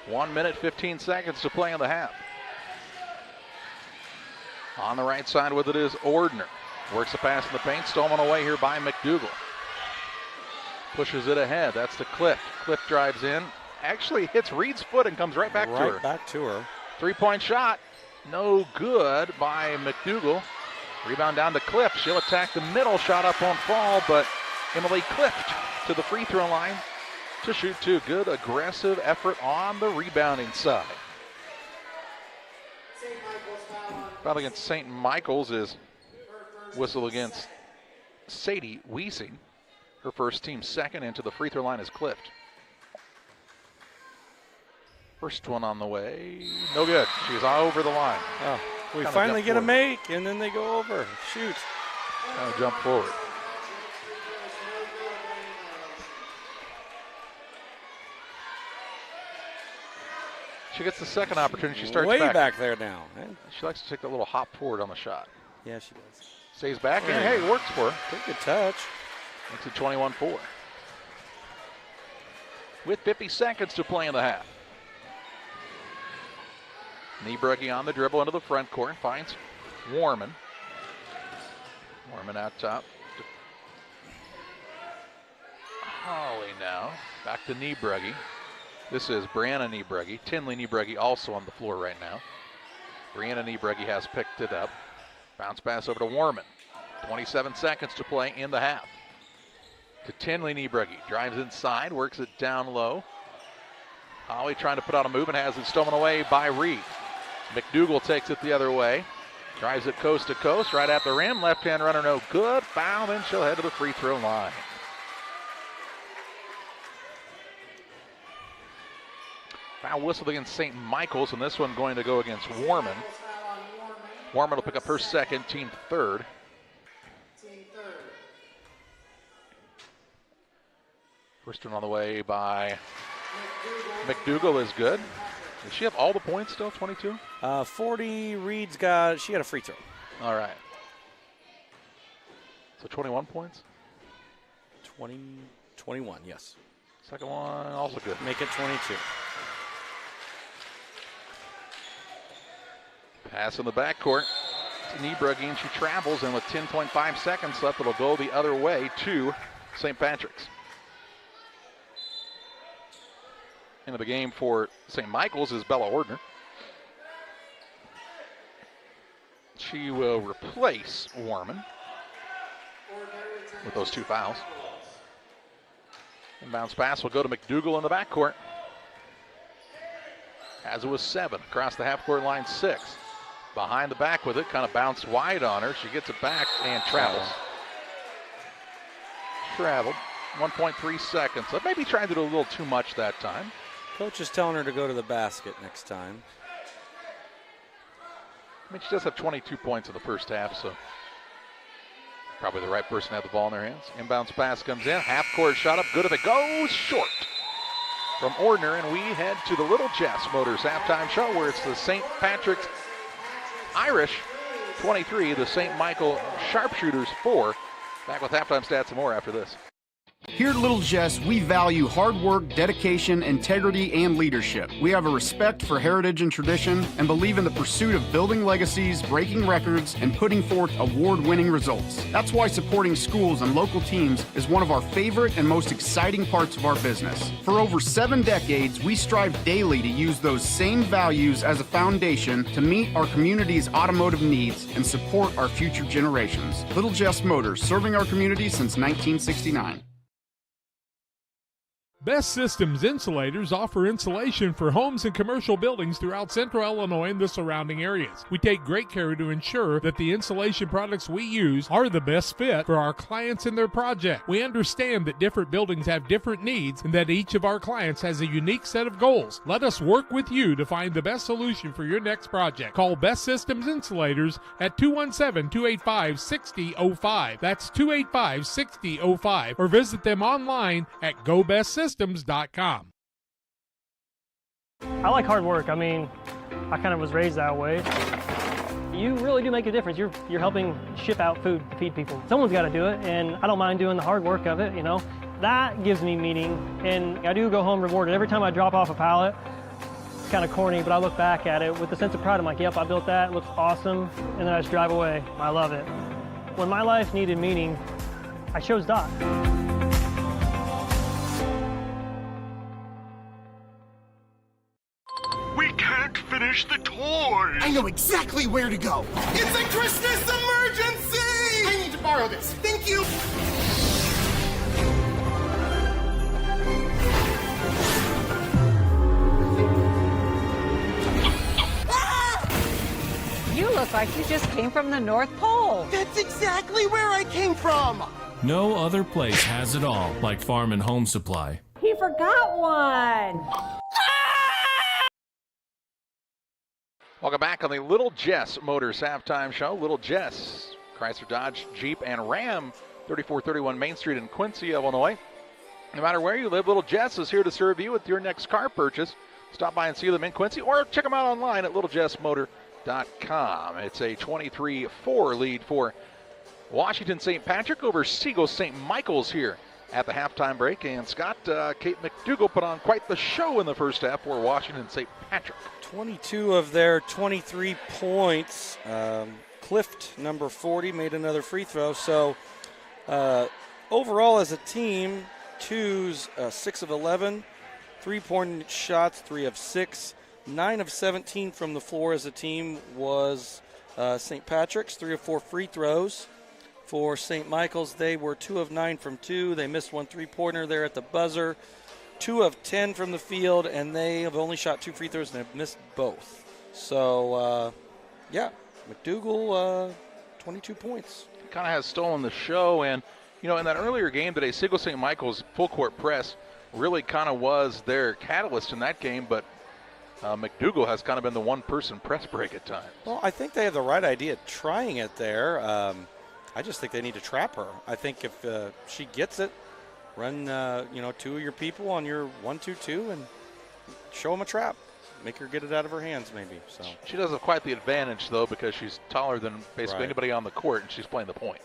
One minute, 15 seconds to play in the half. On the right side with it is Ordner. Works a pass in the paint, stolen away here by McDougal. Pushes it ahead, that's to Clift. Clift drives in, actually hits Reed's foot and comes right back to her. Right back to her. 3-point shot, no good by McDougal. Rebound down to Clift, she'll attack the middle, shot up on fall, but Emily Clift to the free throw line to shoot 2. Good aggressive effort on the rebounding side. Foul against St. Michael's is whistle against Sadie Wiesing. Her first, team second, and to the free throw line is Clift. First one on the way, no good. She's all over the line. Oh, we finally get a make, and then they go over. Shoot. Kind of jump forward. She gets the second opportunity. She starts way back there now. She likes to take that little hop forward on the shot. Yeah, she does. Stays back, and hey, it works for her. Pretty good touch. Makes it 21-4. With 50 seconds to play in the half. Niebrugge on the dribble into the front court and finds Warman. Warman out top. Holly now. Back to Niebrugge. This is Brianna Niebregge. Tinley Niebregge also on the floor right now. Brianna Niebregge has picked it up. Bounce pass over to Warman. 27 seconds to play in the half. To Tinley Niebregge. Drives inside, works it down low. Holly trying to put on a move and has it stolen away by Reed. McDougal takes it the other way. Drives it coast to coast, right at the rim. Left-hand runner, no good. Foul, then she'll head to the free throw line. Foul whistled against St. Michael's, and this one going to go against Warman. Warman will pick up her second, team third. First one on the way by McDougal is good. Does she have all the points still, 22? 40, she got a free throw. All right. So 21 points? 21, yes. Second one, also good. Make it 22. Pass in the backcourt to Niebregge, and she travels, and with 10.5 seconds left, it'll go the other way to St. Patrick's. Into the game for St. Michael's is Bella Ordner. She will replace Warman with those two fouls. Inbounds pass will go to McDougal in the backcourt. As it was 7 across the half-court line, 6. Behind the back with it, kind of bounced wide on her. She gets it back and travels. Traveled. 1.3 seconds. So maybe trying to do a little too much that time. Coach is telling her to go to the basket next time. I mean, she does have 22 points in the first half, so probably the right person to have the ball in their hands. Inbounds pass comes in. Half-court shot up. Good if it goes. Short from Ordner, and we head to the Little Jess Motors halftime show, where it's the St. Patrick's Irish 23, the St. Michael Sharpshooters 4. Back with halftime stats and more after this. Here at Little Jess, we value hard work, dedication, integrity, and leadership. We have a respect for heritage and tradition and believe in the pursuit of building legacies, breaking records, and putting forth award-winning results. That's why supporting schools and local teams is one of our favorite and most exciting parts of our business. For over 7 decades, we strive daily to use those same values as a foundation to meet our community's automotive needs and support our future generations. Little Jess Motors, serving our community since 1969. Best Systems Insulators offer insulation for homes and commercial buildings throughout central Illinois and the surrounding areas. We take great care to ensure that the insulation products we use are the best fit for our clients and their project. We understand that different buildings have different needs and that each of our clients has a unique set of goals. Let us work with you to find the best solution for your next project. Call Best Systems Insulators at 217-285-6005. That's 285-6005, or visit them online at GoBestSystems.com. I like hard work. I mean, I kind of was raised that way. You really do make a difference. You're helping ship out food, feed people. Someone's got to do it, and I don't mind doing the hard work of it, you know. That gives me meaning, and I do go home rewarded. Every time I drop off a pallet, it's kind of corny, but I look back at it with a sense of pride. I'm like, yep, I built that. It looks awesome. And then I just drive away. I love it. When my life needed meaning, I chose Doc. We can't finish the toys. I know exactly where to go. It's a Christmas emergency! I need to borrow this. Thank you. You look like you just came from the North Pole. That's exactly where I came from. No other place has it all like Farm and Home Supply. He forgot one. Welcome back on the Little Jess Motors halftime show. Little Jess, Chrysler, Dodge, Jeep, and Ram, 3431 Main Street in Quincy, Illinois. No matter where you live, Little Jess is here to serve you with your next car purchase. Stop by and see them in Quincy, or check them out online at littlejessmotor.com. It's a 23-4 lead for Washington St. Patrick over Sigel St. Michael's here at the halftime break. And Scott, Kate McDougal put on quite the show in the first half for Washington St. Patrick. 22 of their 23 points. Clift, number 40, made another free throw. So overall as a team, 2's 6 of 11, 3-point shots, 3 of 6. 9 of 17 from the floor as a team was St. Patrick's. 3 of 4 free throws. For St. Michael's, they were 2 of 9 from 2. They missed 1 3-pointer there at the buzzer. 2 of 10 from the field, and they have only shot 2 free throws and have missed both. So, McDougal, 22 points. Kind of has stolen the show, and, in that earlier game today, Sigel St. Michael's full-court press really kind of was their catalyst in that game, but McDougal has kind of been the one-person press break at times. Well, I think they have the right idea trying it there. I just think they need to trap her. I think if she gets it, run 2 of your people on your 1-2-2 and show them a trap. Make her get it out of her hands, maybe. So she doesn't have quite the advantage, though, because she's taller than basically anybody on the court, and she's playing the point.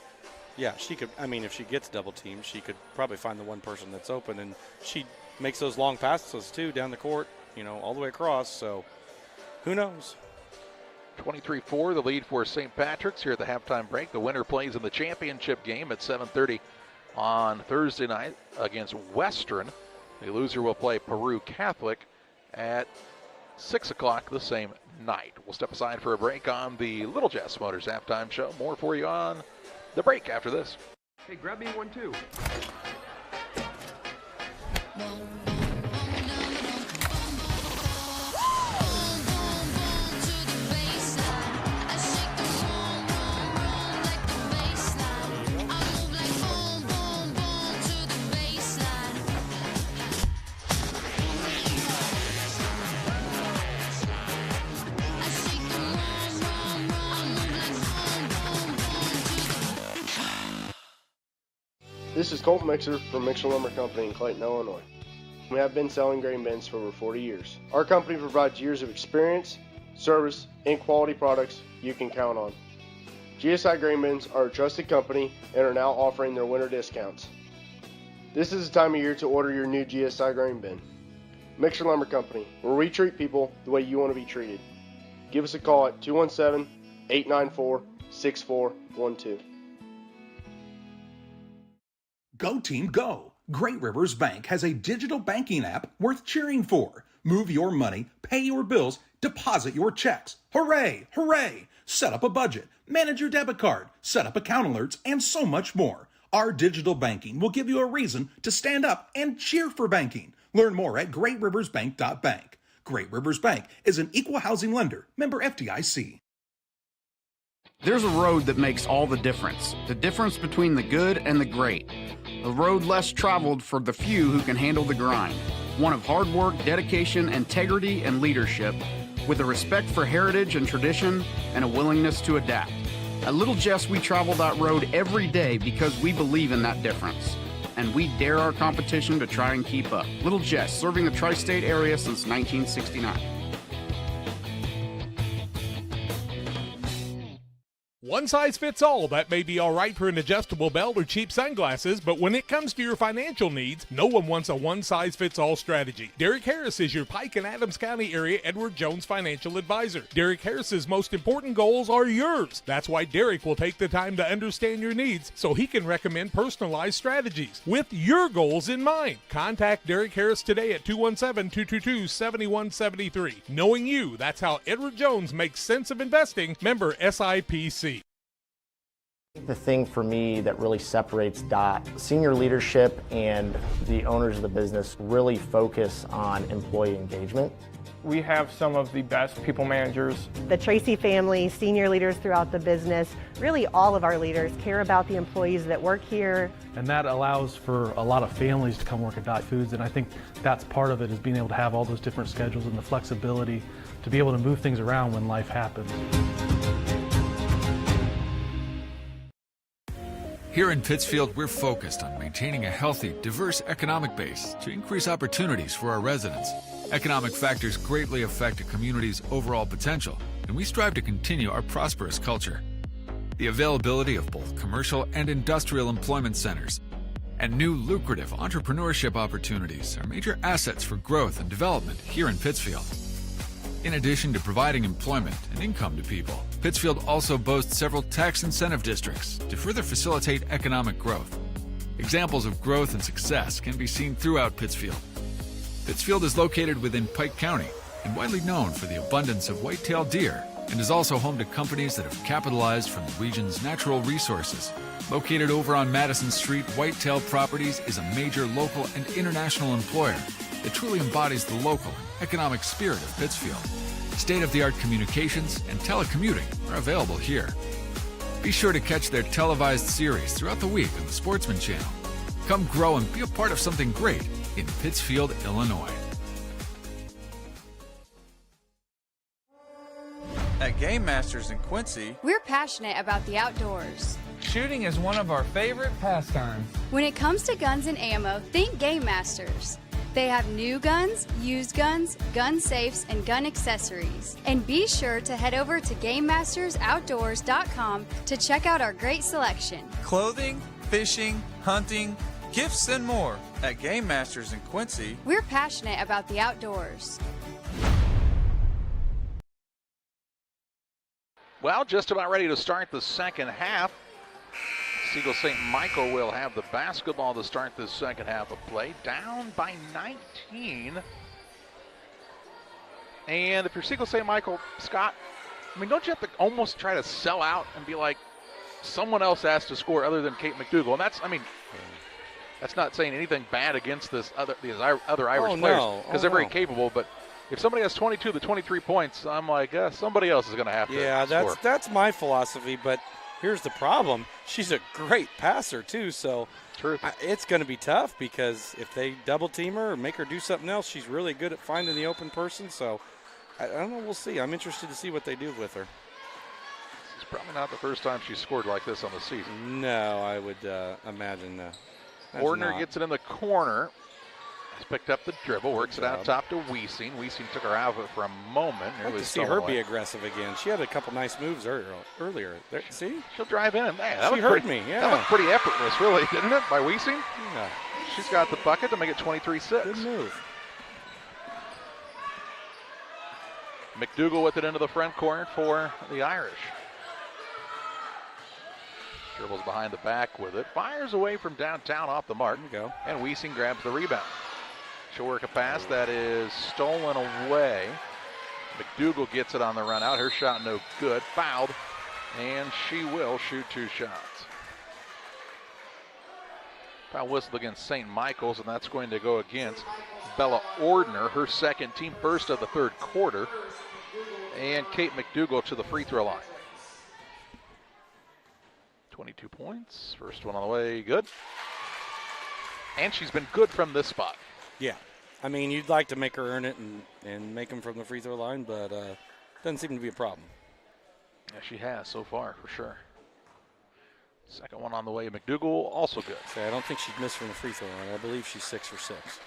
Yeah, she could. I mean, if she gets double teamed, she could probably find the one person that's open, and she makes those long passes too down the court, all the way across. So who knows? 23-4, the lead for St. Patrick's here at the halftime break. The winner plays in the championship game at 7:30 on Thursday night against Western. The loser will play Peru Catholic at 6 o'clock the same night. We'll step aside for a break on the Little Jess Motors halftime show. More for you on the break after this. Hey, grab me one too. This is Colt Mixer from Mixer Lumber Company in Clayton, Illinois. We have been selling grain bins for over 40 years. Our company provides years of experience, service, and quality products you can count on. GSI Grain Bins are a trusted company and are now offering their winter discounts. This is the time of year to order your new GSI grain bin. Mixer Lumber Company, where we treat people the way you want to be treated. Give us a call at 217-894-6412. Go team go! Great Rivers Bank has a digital banking app worth cheering for. Move your money, pay your bills, deposit your checks. Hooray! Hooray! Set up a budget, manage your debit card, set up account alerts, and so much more. Our digital banking will give you a reason to stand up and cheer for banking. Learn more at greatriversbank.bank. Great Rivers Bank is an equal housing lender, member FDIC. There's a road that makes all the difference between the good and the great. A road less traveled for the few who can handle the grind. One of hard work, dedication, integrity, and leadership, with a respect for heritage and tradition and a willingness to adapt. At Little Jess, we travel that road every day because we believe in that difference. And we dare our competition to try and keep up. Little Jess, serving the tri-state area since 1969. One size fits all. That may be all right for an adjustable belt or cheap sunglasses, but when it comes to your financial needs, no one wants a one-size-fits-all strategy. Derek Harris is your Pike and Adams County area Edward Jones financial advisor. Derek Harris's most important goals are yours. That's why Derek will take the time to understand your needs so he can recommend personalized strategies with your goals in mind. Contact Derek Harris today at 217-222-7173. Knowing you, that's how Edward Jones makes sense of investing. Member SIPC. The thing for me that really separates DOT, senior leadership and the owners of the business really focus on employee engagement. We have some of the best people managers. The Tracy family, senior leaders throughout the business, really all of our leaders care about the employees that work here. And that allows for a lot of families to come work at Dot Foods, and I think that's part of it, is being able to have all those different schedules and the flexibility to be able to move things around when life happens. Here in Pittsfield, we're focused on maintaining a healthy, diverse economic base to increase opportunities for our residents. Economic factors greatly affect a community's overall potential, and we strive to continue our prosperous culture. The availability of both commercial and industrial employment centers and new lucrative entrepreneurship opportunities are major assets for growth and development here in Pittsfield. In addition to providing employment and income to people, Pittsfield also boasts several tax incentive districts to further facilitate economic growth. Examples of growth and success can be seen throughout Pittsfield. Pittsfield is located within Pike County and widely known for the abundance of white-tailed deer, and is also home to companies that have capitalized from the region's natural resources. Located over on Madison Street, Whitetail Properties is a major local and international employer that truly embodies the local economic spirit of Pittsfield. State-of-the-art communications and telecommuting are available here. Be sure to catch their televised series throughout the week on the Sportsman Channel. Come grow and be a part of something great in Pittsfield, Illinois. At Game Masters in Quincy, we're passionate about the outdoors. Shooting is one of our favorite pastimes. When it comes to guns and ammo, think Game Masters. They have new guns, used guns, gun safes, and gun accessories. And be sure to head over to GameMastersOutdoors.com to check out our great selection. Clothing, fishing, hunting, gifts, and more. At Game Masters in Quincy, we're passionate about the outdoors. Well, just about ready to start the second half. Sigel St. Michael will have the basketball to start the second half of play. Down by 19. And if you're Sigel St. Michael, Scott, I mean, don't you have to almost try to sell out and be like, someone else has to score other than Kate McDougal? And that's, I mean, that's not saying anything bad against these other Irish players, because they're very capable, but if somebody has 22 to 23 points, I'm like, somebody else is going to have to score. That's my philosophy, but here's the problem. She's a great passer, too, so it's going to be tough because if they double team her or make her do something else, she's really good at finding the open person, so I don't know. We'll see. I'm interested to see what they do with her. It's probably not the first time she's scored like this on the season. No, I would imagine Ordner gets it in the corner. He's picked up the dribble, works it out top to Wiesing. Wiesing took her out of it for a moment. I'd like to see her be aggressive again. She had a couple nice moves earlier. There, see? She'll drive in. Man, she heard me, yeah. That looked pretty effortless, really, didn't it, by Wiesing? Yeah. She's got the bucket to make it 23-6. Good move. McDougal with it into the front corner for the Irish. Dribbles behind the back with it. Fires away from downtown off the mark. There you go. And Wiesing grabs the rebound. She'll work a pass that is stolen away. McDougal gets it on the run out. Her shot no good. Fouled. And she will shoot 2 shots. Foul whistle against St. Michael's, and that's going to go against Bella Ordner, her second, team first of the third quarter. And Kate McDougal to the free throw line. 22 points. First one on the way. Good. And she's been good from this spot. Yeah. I mean, you'd like to make her earn it and make them from the free throw line, but doesn't seem to be a problem. Yeah, she has so far, for sure. Second one on the way. McDougal, also good. So I don't think she'd miss from the free throw line. I believe she's 6 for 6.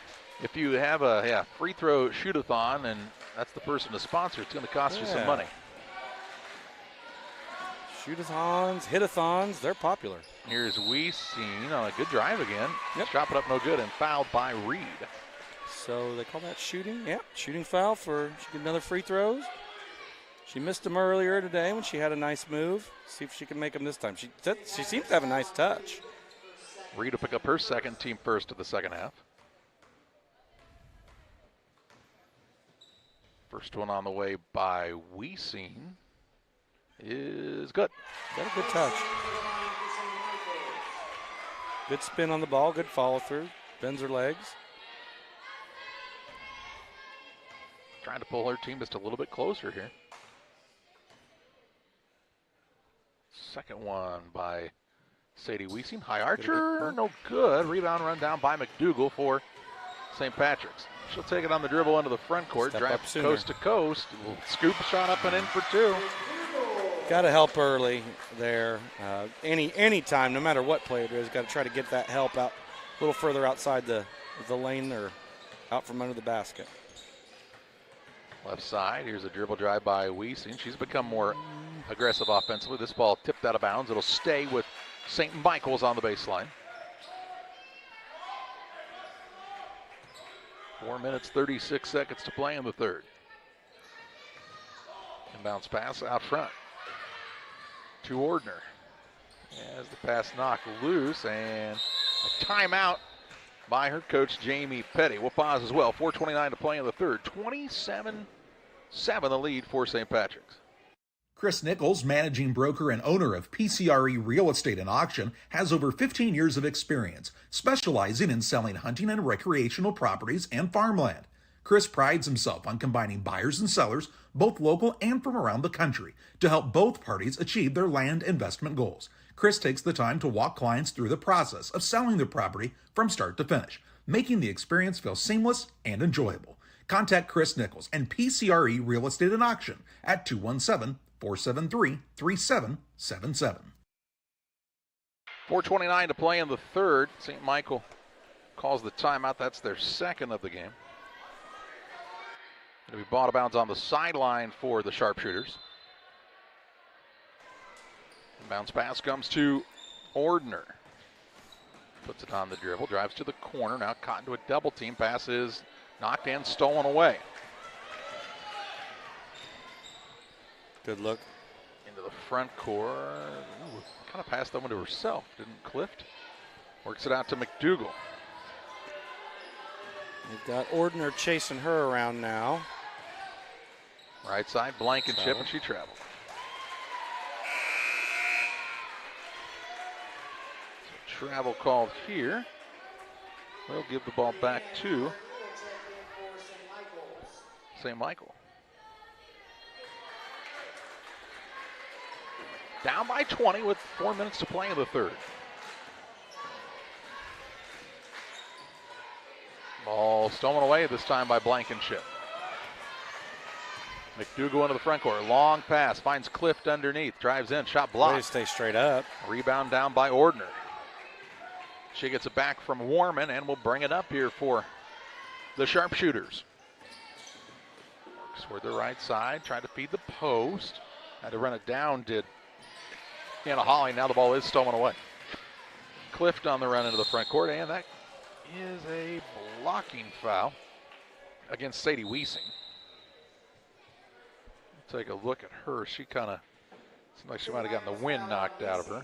If you have a free throw shoot-a-thon and that's the person to sponsor, it's going to cost you some money. Shoot-a-thons, hit-a-thons, they're popular. Here's Wiesing on a good drive again. Yep. Chop it up no good and fouled by Reed. So they call that shooting? Yep, shooting foul for she get another free throws. She missed them earlier today when she had a nice move. See if she can make them this time. She seems to have a nice touch. Reed will pick up her second, team first of the second half. First one on the way by Wiesing is good. Got a good touch. Good spin on the ball, good follow through. Bends her legs. Trying to pull her team just a little bit closer here. Second one by Sadie Wiesing. High archer, no good. Rebound run down by McDougal for St. Patrick's. She'll take it on the dribble into the front court. Drive coast to coast. Scoop shot up and in for 2. Got to help early there. Any time, no matter what play it is, got to try to get that help out a little further outside the lane or out from under the basket. Left side, here's a dribble drive by Wiesing. She's become more aggressive offensively. This ball tipped out of bounds. It'll stay with St. Michael's on the baseline. 4 minutes, 36 seconds to play in the third. Inbounds pass out front to Ordner. As the pass knocked loose and a timeout by her coach, Jamie Petty. We'll pause as well. 4:29 to play in the third. 27-7 the lead for St. Patrick's. Chris Nichols, managing broker and owner of PCRE Real Estate and Auction, has over 15 years of experience, specializing in selling hunting and recreational properties and farmland. Chris prides himself on combining buyers and sellers, both local and from around the country, to help both parties achieve their land investment goals. Chris takes the time to walk clients through the process of selling their property from start to finish, making the experience feel seamless and enjoyable. Contact Chris Nichols and PCRE Real Estate and Auction at 217-473-3777. 4:29 to play in the third. St. Michael calls the timeout. That's their second of the game. It'll be ball out of bounds on the sideline for the sharpshooters. Bounce pass comes to Ordner. Puts it on the dribble, drives to the corner, now caught into a double team. Pass is knocked and stolen away. Good look. Into the front court. Kind of passed that one to herself, didn't Clift? Works it out to McDougal. You've got Ordner chasing her around now. Right side, Blankenship, and she traveled. So travel called here. We'll give the ball back to St. Michael. Down by 20 with 4 minutes to play in the third. Ball stolen away this time by Blankenship. McDougal into the front court. Long pass. Finds Clift underneath. Drives in. Shot blocked. Way to stay straight up. Rebound down by Ordner. She gets it back from Warman and will bring it up here for the sharpshooters. Works toward the right side. Tried to feed the post. Had to run it down, did Hannah Holly. Now the ball is stolen away. Clift on the run into the front court, and that is a blocking foul against Sadie Wiesing. Take a look at her. She kind of seemed like she might have gotten the wind knocked out of her.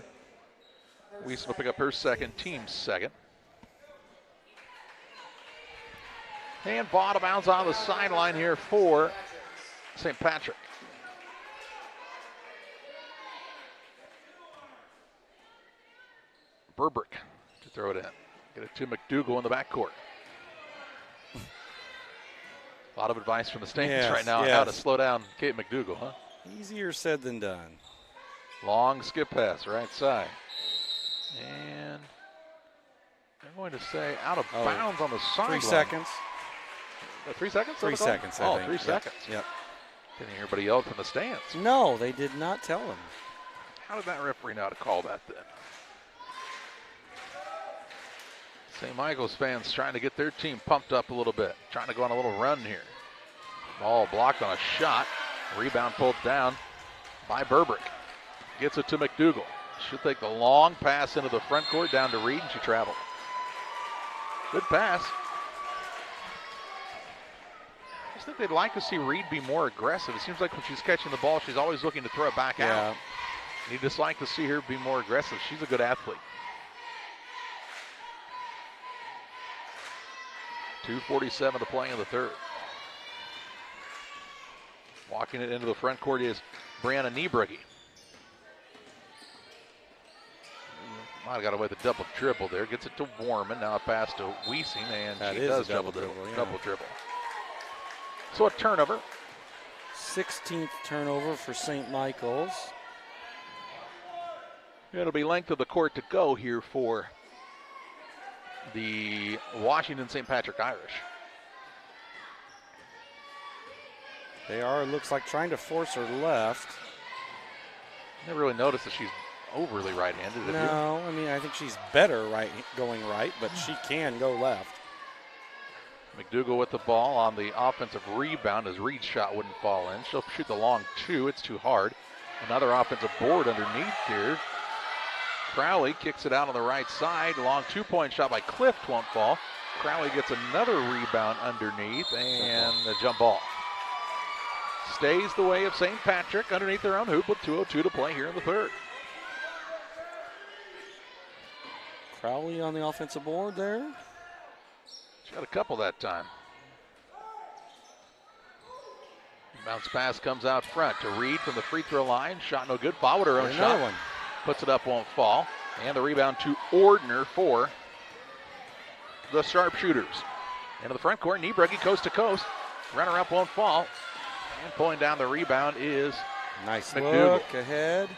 Wiesing will pick up her second, team's second. And ball out of bounds on the sideline here for St. Patrick. Burbrick to throw it in. Get it to McDougal in the backcourt. A lot of advice from the stands right now on how to slow down Kate McDougal, huh? Easier said than done. Long skip pass, right side. And they're going to say out of bounds on the sideline. 3 seconds. 3 seconds? 3 seconds, I think. 3 seconds. Yep. Didn't hear anybody yell from the stands. No, they did not tell him. How did that referee know how to call that then? St. Michael's fans trying to get their team pumped up a little bit, trying to go on a little run here. Ball blocked on a shot. Rebound pulled down by Burbrick. Gets it to McDougal. She'll take the long pass into the front court down to Reed, and she traveled. Good pass. I just think they'd like to see Reed be more aggressive. It seems like when she's catching the ball, she's always looking to throw it back out. You just like to see her be more aggressive. She's a good athlete. 2:47 to play in the third. Walking it into the front court is Brianna Niebrugge. Might have got away with a double dribble there. Gets it to Warman. Now a pass to Wiesing, and she does double dribble. Double dribble. So a turnover. 16th turnover for St. Michael's. It'll be length of the court to go here for the Washington St. Patrick Irish. They are, looks like, trying to force her left. Never really noticed that she's overly right-handed. No, I mean, I think she's better going right, but she can go left. McDougal with the ball on the offensive rebound as Reed's shot wouldn't fall in. She'll shoot the long two. It's too hard. Another offensive board underneath here. Crowley kicks it out on the right side. Long two-point shot by Clift won't fall. Crowley gets another rebound underneath and a jump ball. Stays the way of St. Patrick underneath their own hoop with 2:02 to play here in the third. Crowley on the offensive board there. She got a couple that time. Bounce pass comes out front to Reed from the free throw line. Shot no good. Foul with her own shot. One. Puts it up, won't fall. And the rebound to Ordner for the sharpshooters. Into the front court, Niebrugge coast to coast. Runner up, won't fall. And pulling down the rebound is nice McDougal. Look ahead.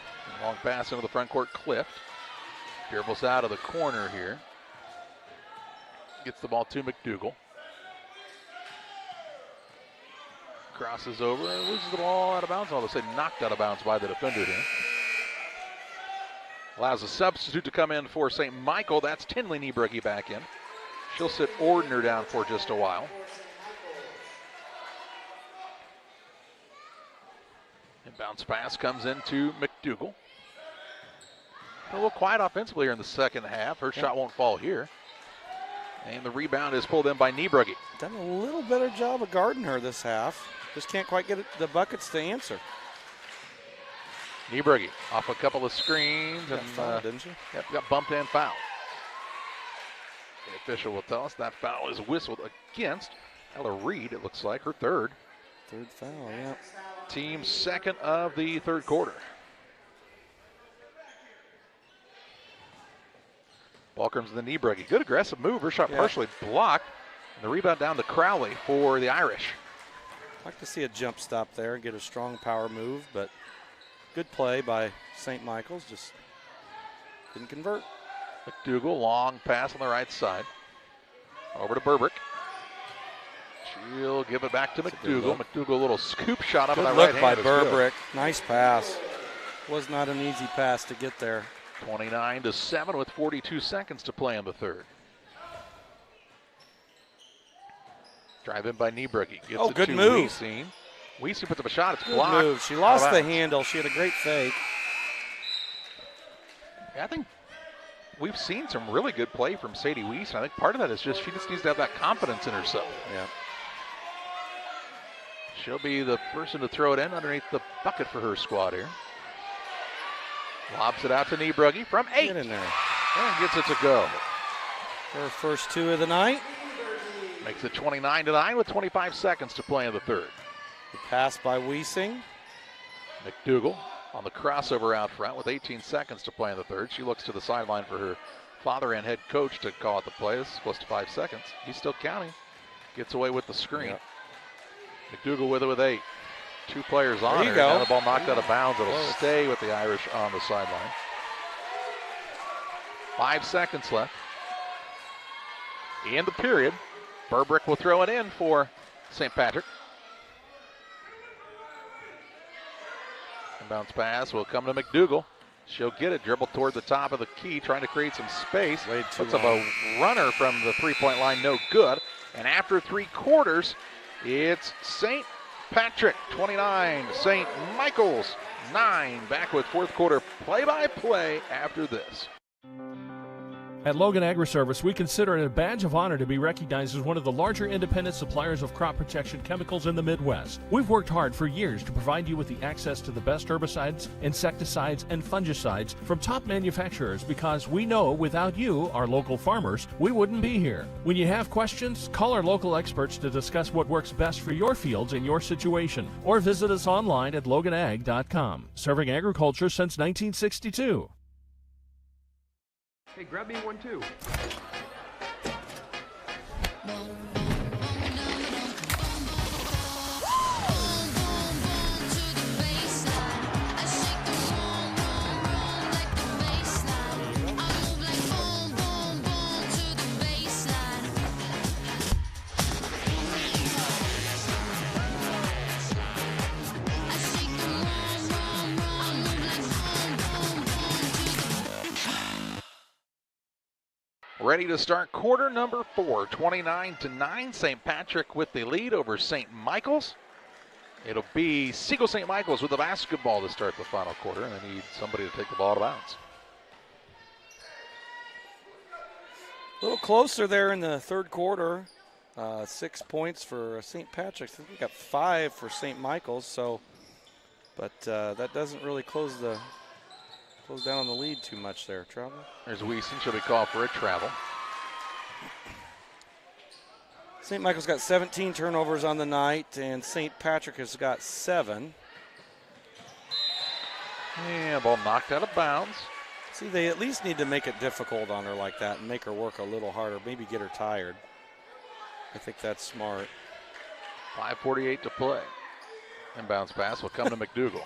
Long pass into the front court, Clift. Dribbles out of the corner here. Gets the ball to McDougal. Crosses over and loses the ball out of bounds. All of a sudden knocked out of bounds by the defender here. Allows a substitute to come in for St. Michael. That's Tinley Niebrugge back in. She'll sit Ordner down for just a while. And bounce pass comes into McDougal. A little quiet offensively here in the second half. Her shot won't fall here. And the rebound is pulled in by Niebrugge. Done a little better job of guarding her this half. Just can't quite get the buckets to answer. Niebrugge off a couple of screens. Got fouled, didn't she? Yep, got bumped and fouled. The official will tell us that foul is whistled against Ella Reed, it looks like, her third. Third foul, yeah. Team's second of the third quarter. Ball comes to the Niebrugge. Good aggressive move. Her shot partially blocked. And the rebound down to Crowley for the Irish. I'd like to see a jump stop there and get a strong power move, but good play by St. Michael's. Just didn't convert. McDougal, long pass on the right side. Over to Burbrick. She'll give it back to McDougal. McDougal, a little scoop shot up on that right hand. Good look by Burbrick. Nice pass. Was not an easy pass to get there. 29-7 with 42 seconds to play in the third. Drive in by Niebrugge. Gets it good to move. Wiesing. Wiesing puts up a shot. It's Good blocked. move. She lost the handle. She had a great fake. Yeah, I think we've seen some really good play from Sadie Wiesing. I think part of that is she just needs to have that confidence in herself. Yeah. She'll be the person to throw it in underneath the bucket for her squad here. Lobs it out to Niebrugge from 8. Get in there. And gets it to go. Her first two of the night. Makes it 29-9 with 25 seconds to play in the third. The pass by Wiesing. McDougal on the crossover out front with 18 seconds to play in the third. She looks to the sideline for her father and head coach to call out the play. This is close to 5 seconds. He's still counting. Gets away with the screen. Yep. McDougal with it with 8. 2 players on There you her. go. Now the ball knocked out of bounds. It'll stay with the Irish on the sideline. 5 seconds left in the period. Burbrick will throw it in for St. Patrick. And bounce pass will come to McDougal. She'll get it, dribble toward the top of the key, trying to create some space. Puts up a runner from the three-point line, no good. And after 3 quarters, it's St. Patrick 29, St. Michael's 9. Back with fourth quarter play-by-play after this. At Logan Agri-Service, we consider it a badge of honor to be recognized as one of the larger independent suppliers of crop protection chemicals in the Midwest. We've worked hard for years to provide you with the access to the best herbicides, insecticides, and fungicides from top manufacturers because we know without you, our local farmers, we wouldn't be here. When you have questions, call our local experts to discuss what works best for your fields and your situation, or visit us online at loganag.com. Serving agriculture since 1962. Hey, grab me one too. Ready to start quarter number 4, 29-9. St. Patrick with the lead over St. Michael's. It'll be Sigel St. Michael's with the basketball to start the final quarter, and they need somebody to take the ball out of bounds. A little closer there in the third quarter. 6 points for St. Patrick's. I think we got 5 for St. Michael's. So, but that doesn't really close down on the lead too much there. Travel. There's Wiesing. She'll be called for a travel. St. Michael's got 17 turnovers on the night, and St. Patrick has got 7. And ball knocked out of bounds. See, they at least need to make it difficult on her like that and make her work a little harder, maybe get her tired. I think that's smart. 5:48 to play. Inbounds pass will come to McDougal.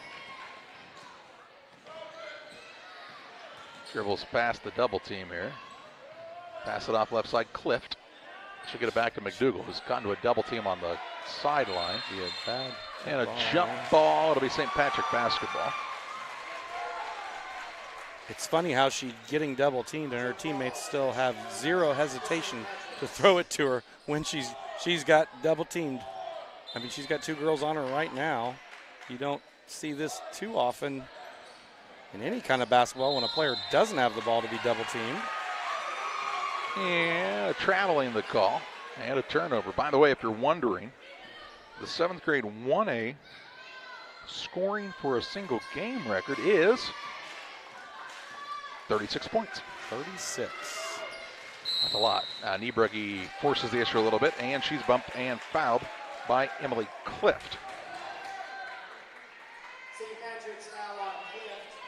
Dribbles past the double team here. Pass it off left side, Clift. She'll get it back to McDougal, who's gotten to a double team on the sideline. And a jump ball. It'll be St. Patrick basketball. It's funny how she's getting double teamed and her teammates still have zero hesitation to throw it to her when she's got double teamed. I mean, she's got 2 girls on her right now. You don't see this too often in any kind of basketball when a player doesn't have the ball to be double teamed. And traveling the call and a turnover. By the way, if you're wondering, the 7th grade 1A scoring for a single game record is 36 points. 36. That's a lot. Niebrugge forces the issue a little bit, and she's bumped and fouled by Emily Clift.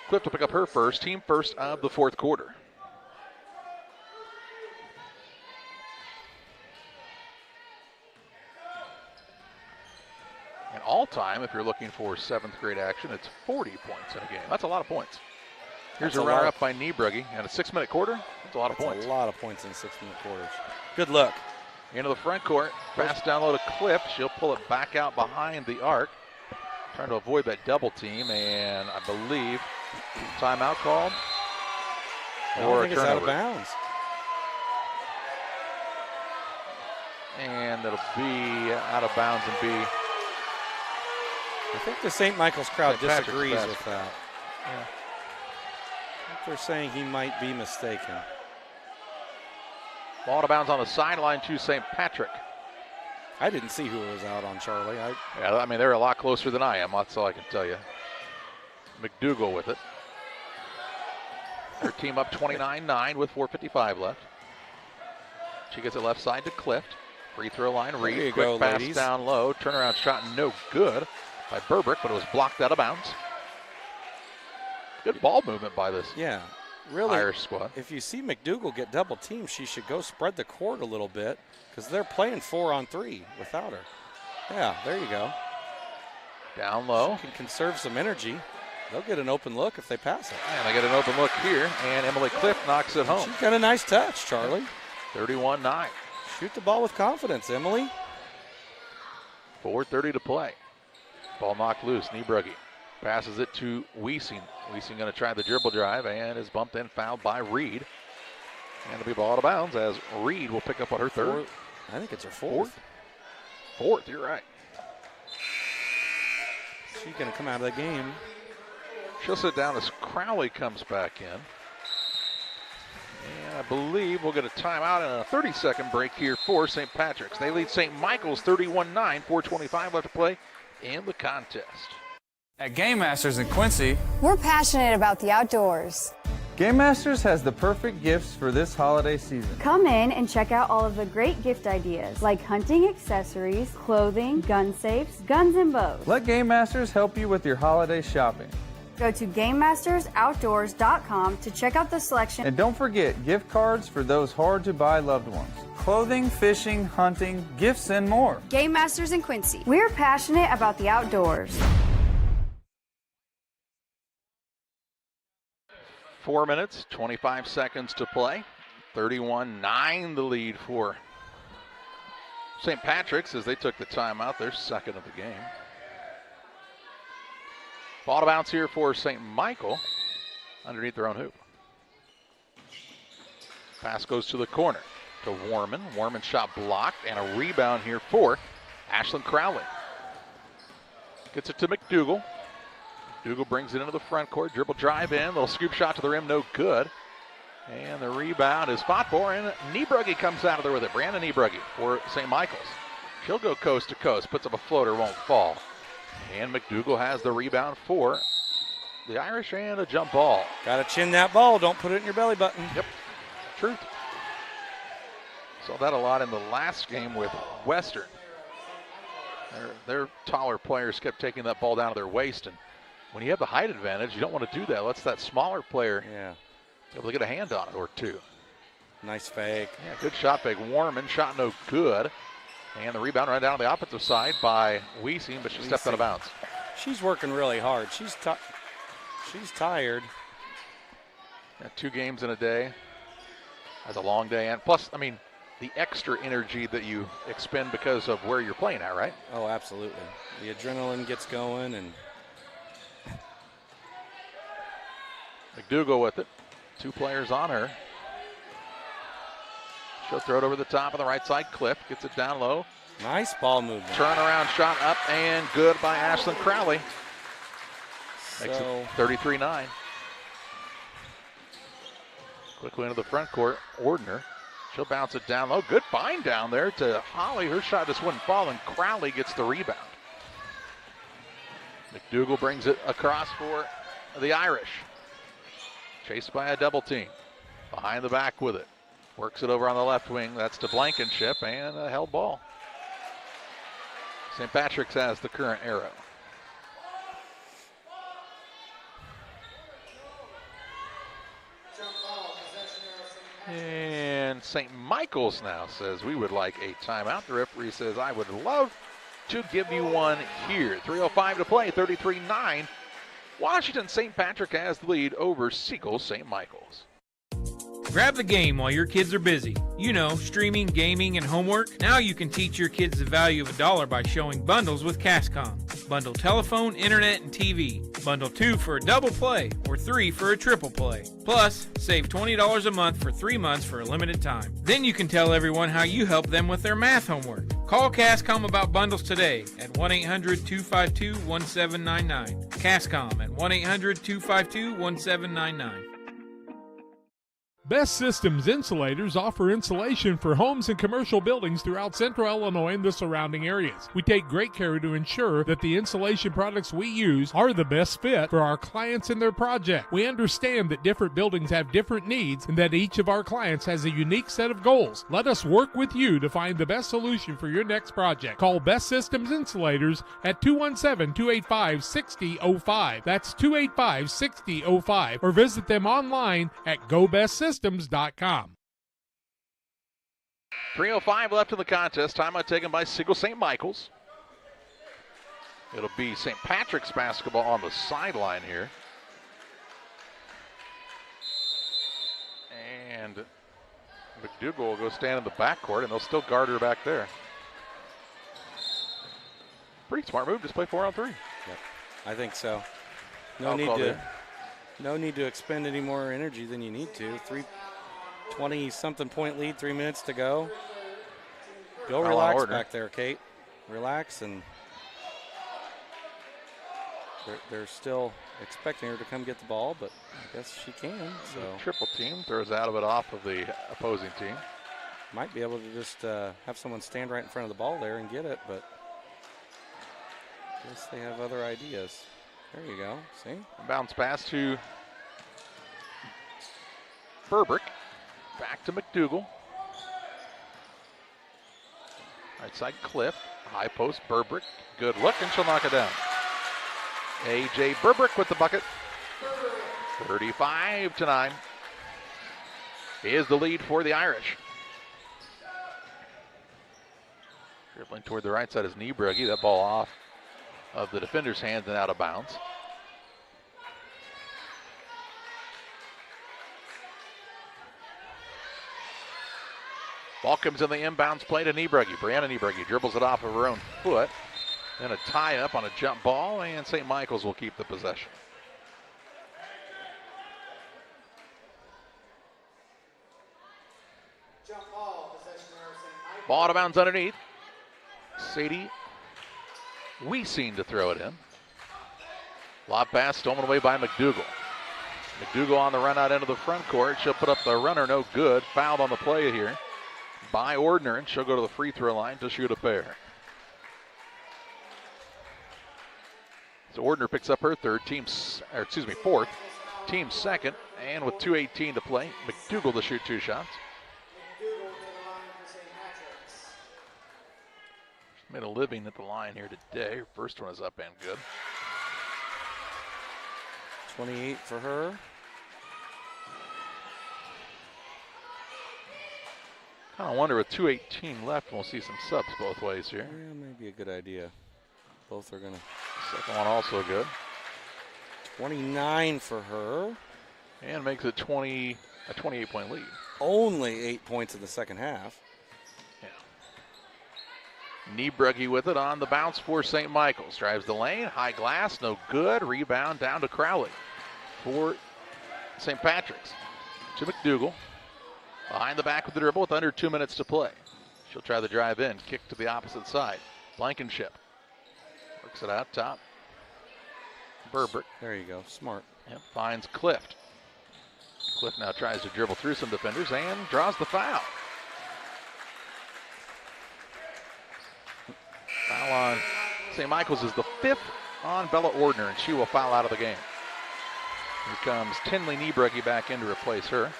Clift will pick up her first, team first of the 4th quarter. And all time, if you're looking for 7th grade action, it's 40 points in a game. That's a lot of points. Here's a runner up by Niebrugge, and a 6-minute quarter. That's a lot of points. A lot of points in 6-minute quarters. Good look. Into the front court. Pass down low to Clift. She'll pull it back out behind the arc. Trying to avoid that double team, and I believe timeout called. Or a turnover. It's out of bounds. And it'll be out of bounds and be. I think the St. Michael's crowd disagrees Patrick's with that. Yeah. I think they're saying he might be mistaken. Ball out of bounds on the sideline to St. Patrick. I didn't see who was out on Charlie. Yeah, I mean, they're a lot closer than I am. That's all I can tell you. McDougal with it. Their team up 29-9 with 4:55 left. She gets it left side to Clift. Free throw line, Reed. Quick pass down low. Turnaround shot no good by Burbrick, but it was blocked out of bounds. Good ball movement by this really, Irish squad. If you see McDougal get double teamed, she should go spread the court a little bit because they're playing 4-on-3 without her. Yeah, there you go. Down low. She can conserve some energy. They'll get an open look if they pass it. And they get an open look here, and Emily Clift knocks it home. She's got a nice touch, Charlie. 31-9. Shoot the ball with confidence, Emily. 4:30 to play. Ball knocked loose. Niebrugge passes it to Wiesing. Wiesing going to try the dribble drive and is bumped and fouled by Reed. And it'll be ball out of bounds as Reed will pick up on her third. I think it's her fourth. Fourth, you're right. She's going to come out of the game. She'll sit down as Crowley comes back in. And I believe we'll get a timeout and a 30-second break here for St. Patrick's. They lead St. Michael's 31-9, 4:25 left to play in the contest. At Game Masters in Quincy, we're passionate about the outdoors. Game Masters has the perfect gifts for this holiday season. Come in and check out all of the great gift ideas like hunting accessories, clothing, gun safes, guns and bows. Let Game Masters help you with your holiday shopping. Go to GameMastersOutdoors.com to check out the selection. And don't forget gift cards for those hard-to-buy loved ones. Clothing, fishing, hunting, gifts, and more. Game Masters in Quincy. We're passionate about the outdoors. 4 minutes, 25 seconds to play. 31-9 the lead for St. Patrick's as they took the timeout. They're second of the game. Ball out of bounds here for St. Michael underneath their own hoop. Pass goes to the corner to Warman. Warman shot blocked and a rebound here for Ashlyn Crowley. Gets it to McDougal. McDougal brings it into the front court. Dribble drive in. Little scoop shot to the rim. No good. And the rebound is fought for, and Niebrugge comes out of there with it. Brandon Niebrugge for St. Michael's. She'll go coast to coast. Puts up a floater. Won't fall. And McDougal has the rebound for the Irish and a jump ball. Got to chin that ball. Don't put it in your belly button. Yep. Truth. Saw that a lot in the last game with Western. Their taller players kept taking that ball down to their waist, and when you have the height advantage, you don't want to do that. Let's that smaller player be able to get a hand on it or two. Nice fake. Yeah, good shot fake. Warman shot no good. And the rebound right down on the opposite side by Wiesing, but she stepped out of bounds. She's working really hard. She's tired. Got 2 games in a day. Has a long day. And plus, I mean, the extra energy that you expend because of where you're playing at, right? Oh, absolutely. The adrenaline gets going. And McDougal with it. 2 players on her. She'll throw it over the top of the right side. Cliff gets it down low. Nice ball movement. Turnaround shot up and good by Ashlyn Crowley. Makes it 33-9. Quickly into the front court. Ordner. She'll bounce it down low. Good find down there to Holly. Her shot just wouldn't fall, and Crowley gets the rebound. McDougal brings it across for the Irish. Chased by a double team. Behind the back with it. Works it over on the left wing. That's to Blankenship and a held ball. St. Patrick's has the current arrow. And St. Michael's now says we would like a timeout. The referee says I would love to give you one here. 3:05 to play, 33-9. Washington St. Patrick has the lead over Sigel St. Michael's. Grab the game while your kids are busy. You know, streaming, gaming, and homework. Now you can teach your kids the value of $1 by showing bundles with Cascom. Bundle telephone, internet, and TV. Bundle 2 for a double play or 3 for a triple play. Plus, save $20 a month for 3 months for a limited time. Then you can tell everyone how you help them with their math homework. Call Cascom about bundles today at 1-800-252-1799. Cascom at 1-800-252-1799. Best Systems Insulators offer insulation for homes and commercial buildings throughout central Illinois and the surrounding areas. We take great care to ensure that the insulation products we use are the best fit for our clients and their project. We understand that different buildings have different needs and that each of our clients has a unique set of goals. Let us work with you to find the best solution for your next project. Call Best Systems Insulators at 217-285-6005. That's 285-6005, or visit them online at GoBestSystems.com. 3:05 left in the contest. Timeout taken by Sigel St. Michael's. It'll be St. Patrick's basketball on the sideline here. And McDougal will go stand in the backcourt, and they'll still guard her back there. Pretty smart move. Just play 4-on-3. Yep, I think so. No need to expend any more energy than you need to. 20-something point lead, 3 minutes to go. Go relax back there, Kate. Relax, and they're still expecting her to come get the ball, but I guess she can. So triple team throws out of it off of the opposing team. Might be able to just have someone stand right in front of the ball there and get it, but I guess they have other ideas. There you go. See? Bounce pass to Burbrick. Back to McDougal. Right side Cliff. High post Burbrick. Good look, and she'll knock it down. A.J. Burbrick with the bucket. 35-9. Is the lead for the Irish. Dribbling toward the right side is Niebrugge. That ball off of the defender's hands and out of bounds. Ball comes in the inbounds play to Niebrugge. Brianna Niebrugge dribbles it off of her own foot. Then a tie up on a jump ball, and St. Michael's will keep the possession. Ball out of bounds underneath. Sadie Wiesing to throw it in. Lob pass stolen away by McDougal. McDougal on the run out into the front court. She'll put up the runner, no good. Fouled on the play here by Ordner, and she'll go to the free throw line to shoot a pair. So Ordner picks up her fourth, team second, and with 2:18 to play, McDougal to shoot 2 shots. Made a living at the line here today. Her first one is up and good. 28 for her. Kind of wonder with 2:18 left, we'll see some subs both ways here. Yeah, maybe a good idea. Both are going to. Second one also good. 29 for her. And makes it a 28-point lead. Only 8 points in the second half. Niebrugge with it on the bounce for St. Michael's. Drives the lane, high glass, no good. Rebound down to Crowley for St. Patrick's. To McDougal. Behind the back with the dribble with under 2 minutes to play. She'll try the drive in, kick to the opposite side. Blankenship works it out top. Burbrick. There you go, smart. Yep, finds Clift. Clift now tries to dribble through some defenders and draws the foul. Foul on St. Michael's is the 5th on Bella Ordner, and she will foul out of the game. Here comes Tinley Niebrugge back in to replace her.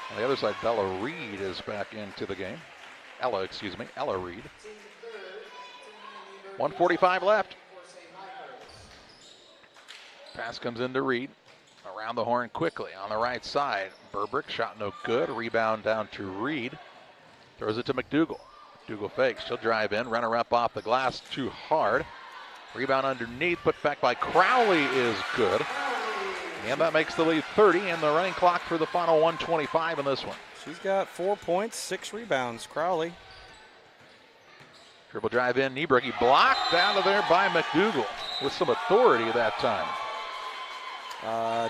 On the other side, Ella Reed is back into the game. Ella Reed. 1:45 left. Pass comes into Reed. Around the horn quickly on the right side. Burbrick, shot no good. Rebound down to Reed. Throws it to McDougal. McDougal fakes. She'll drive in. Runner up off the glass too hard. Rebound underneath. Put back by Crowley is good. And that makes the lead 30 and the running clock for the final 1:25 in this one. She's got 4 points, 6 rebounds. Crowley. Dribble drive in. Niebrugge blocked out of there by McDougal with some authority that time.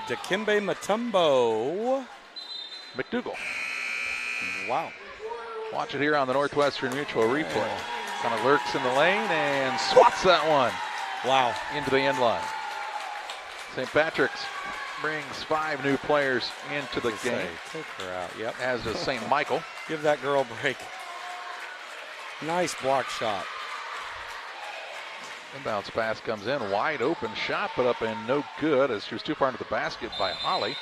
Dikembe Mutombo. McDougal. Wow. Watch it here on the Northwestern Mutual replay. Kind of lurks in the lane and swats that one. Wow. Into the end line. St. Patrick's brings 5 new players into the game. Take her out, yep. As does St. Michael. Give that girl a break. Nice block shot. Inbounds pass comes in, wide open shot, but up and no good as she was too far into the basket by Holly.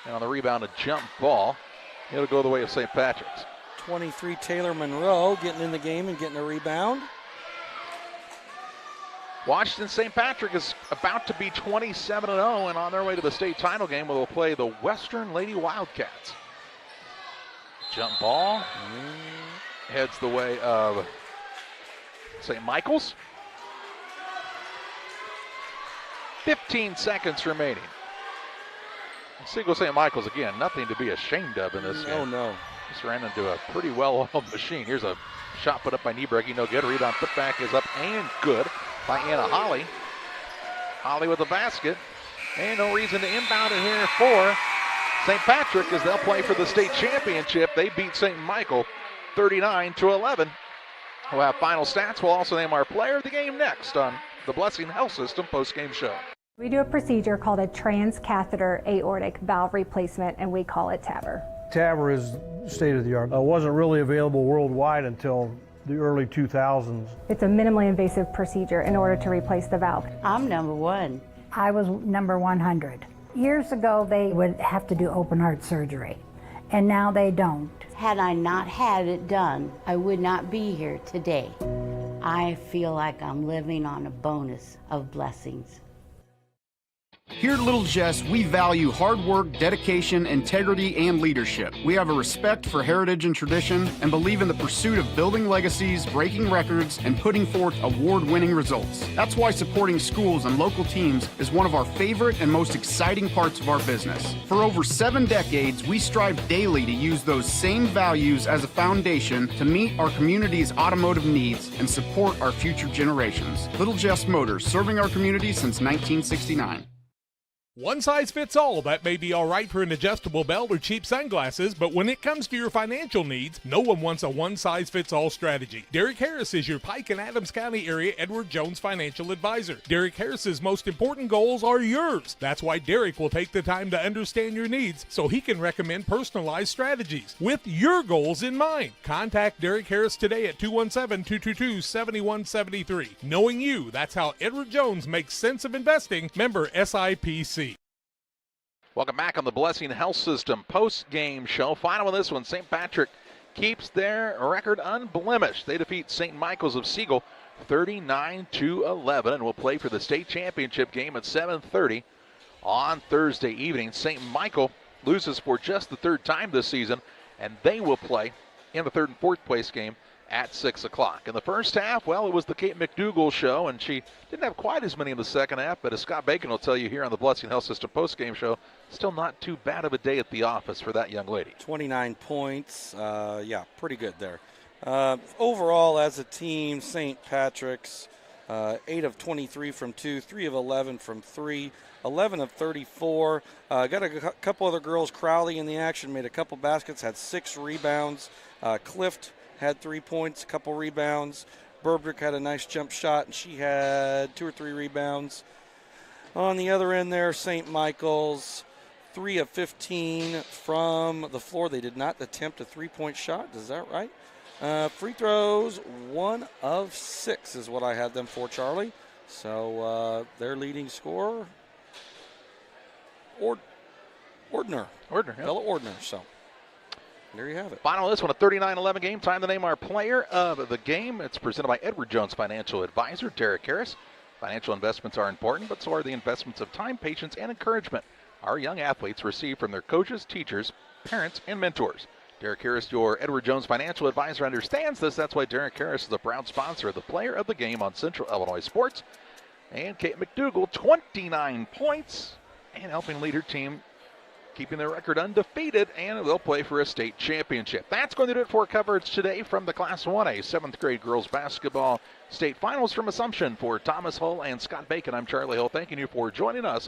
And on the rebound, a jump ball. It'll go the way of St. Patrick's. 23 Taylor Monroe getting in the game and getting a rebound. Washington St. Patrick is about to be 27-0 and on their way to the state title game where they'll play the Western Lady Wildcats. Jump ball heads the way of St. Michael's. 15 seconds remaining. Sigel St. Michael's, again, nothing to be ashamed of in this game. No. Just ran into a pretty well-oiled machine. Here's a shot put up by Niebrugge, no good. Rebound put back is up and good by Anna Holly. Holly with the basket. And no reason to inbound it here for St. Patrick as they'll play for the state championship. They beat St. Michael 39-11. We'll have final stats. We'll also name our player of the game next on the Blessing Health System post-game show. We do a procedure called a transcatheter aortic valve replacement, and we call it TAVR. TAVR is state-of-the-art. Wasn't really available worldwide until the early 2000s. It's a minimally invasive procedure in order to replace the valve. I'm number 1. I was number 100. Years ago, they would have to do open heart surgery, and now they don't. Had I not had it done, I would not be here today. I feel like I'm living on a bonus of blessings. Here at Little Jess, we value hard work, dedication, integrity, and leadership. We have a respect for heritage and tradition and believe in the pursuit of building legacies, breaking records, and putting forth award-winning results. That's why supporting schools and local teams is one of our favorite and most exciting parts of our business. For over 7 decades, we strive daily to use those same values as a foundation to meet our community's automotive needs and support our future generations. Little Jess Motors, serving our community since 1969. One size fits all. That may be all right for an adjustable belt or cheap sunglasses, but when it comes to your financial needs, no one wants a one-size-fits-all strategy. Derek Harris is your Pike and Adams County area Edward Jones financial advisor. Derek Harris's most important goals are yours. That's why Derek will take the time to understand your needs so he can recommend personalized strategies with your goals in mind. Contact Derek Harris today at 217-222-7173. Knowing you, that's how Edward Jones makes sense of investing. Member SIPC. Welcome back on the Blessing Health System post-game show. Final of this one, St. Patrick keeps their record unblemished. They defeat St. Michael's of Sigel 39-11 and will play for the state championship game at 7:30 on Thursday evening. St. Michael loses for just the third time this season, and they will play in the third and fourth place game at 6 o'clock. In the first half, well, it was the Kate McDougal show, and she didn't have quite as many in the second half, but as Scott Bacon will tell you here on the Blessing Health System postgame show, still not too bad of a day at the office for that young lady. 29 points. Yeah, pretty good there. Overall, as a team, St. Patrick's, 8 of 23 from 2, 3 of 11 from 3, 11 of 34. Got a couple other girls. Crowley in the action, made a couple baskets, had 6 rebounds. Clift had 3 points, a couple rebounds. Burbrick had a nice jump shot, and she had 2 or 3 rebounds. On the other end there, St. Michael's, 3 of 15 from the floor. They did not attempt a three-point shot. Is that right? Free throws, 1 of 6 is what I had them for, Charlie. So their leading scorer, Ordner. Yep. Bella Ordner. So there you have it. Final this one, a 39-11 game. Time to name our player of the game. It's presented by Edward Jones Financial Advisor, Derek Harris. Financial investments are important, but so are the investments of time, patience, and encouragement our young athletes receive from their coaches, teachers, parents, and mentors. Derek Harris, your Edward Jones Financial Advisor, understands this. That's why Derek Harris is a proud sponsor of the player of the game on Central Illinois Sports. And Kate McDougal, 29 points, and helping lead her team, keeping their record undefeated, and they'll play for a state championship. That's going to do it for coverage today from the Class 1A 7th grade girls basketball state finals from Assumption. For Thomas Hull and Scott Bacon, I'm Charlie Hull, thanking you for joining us on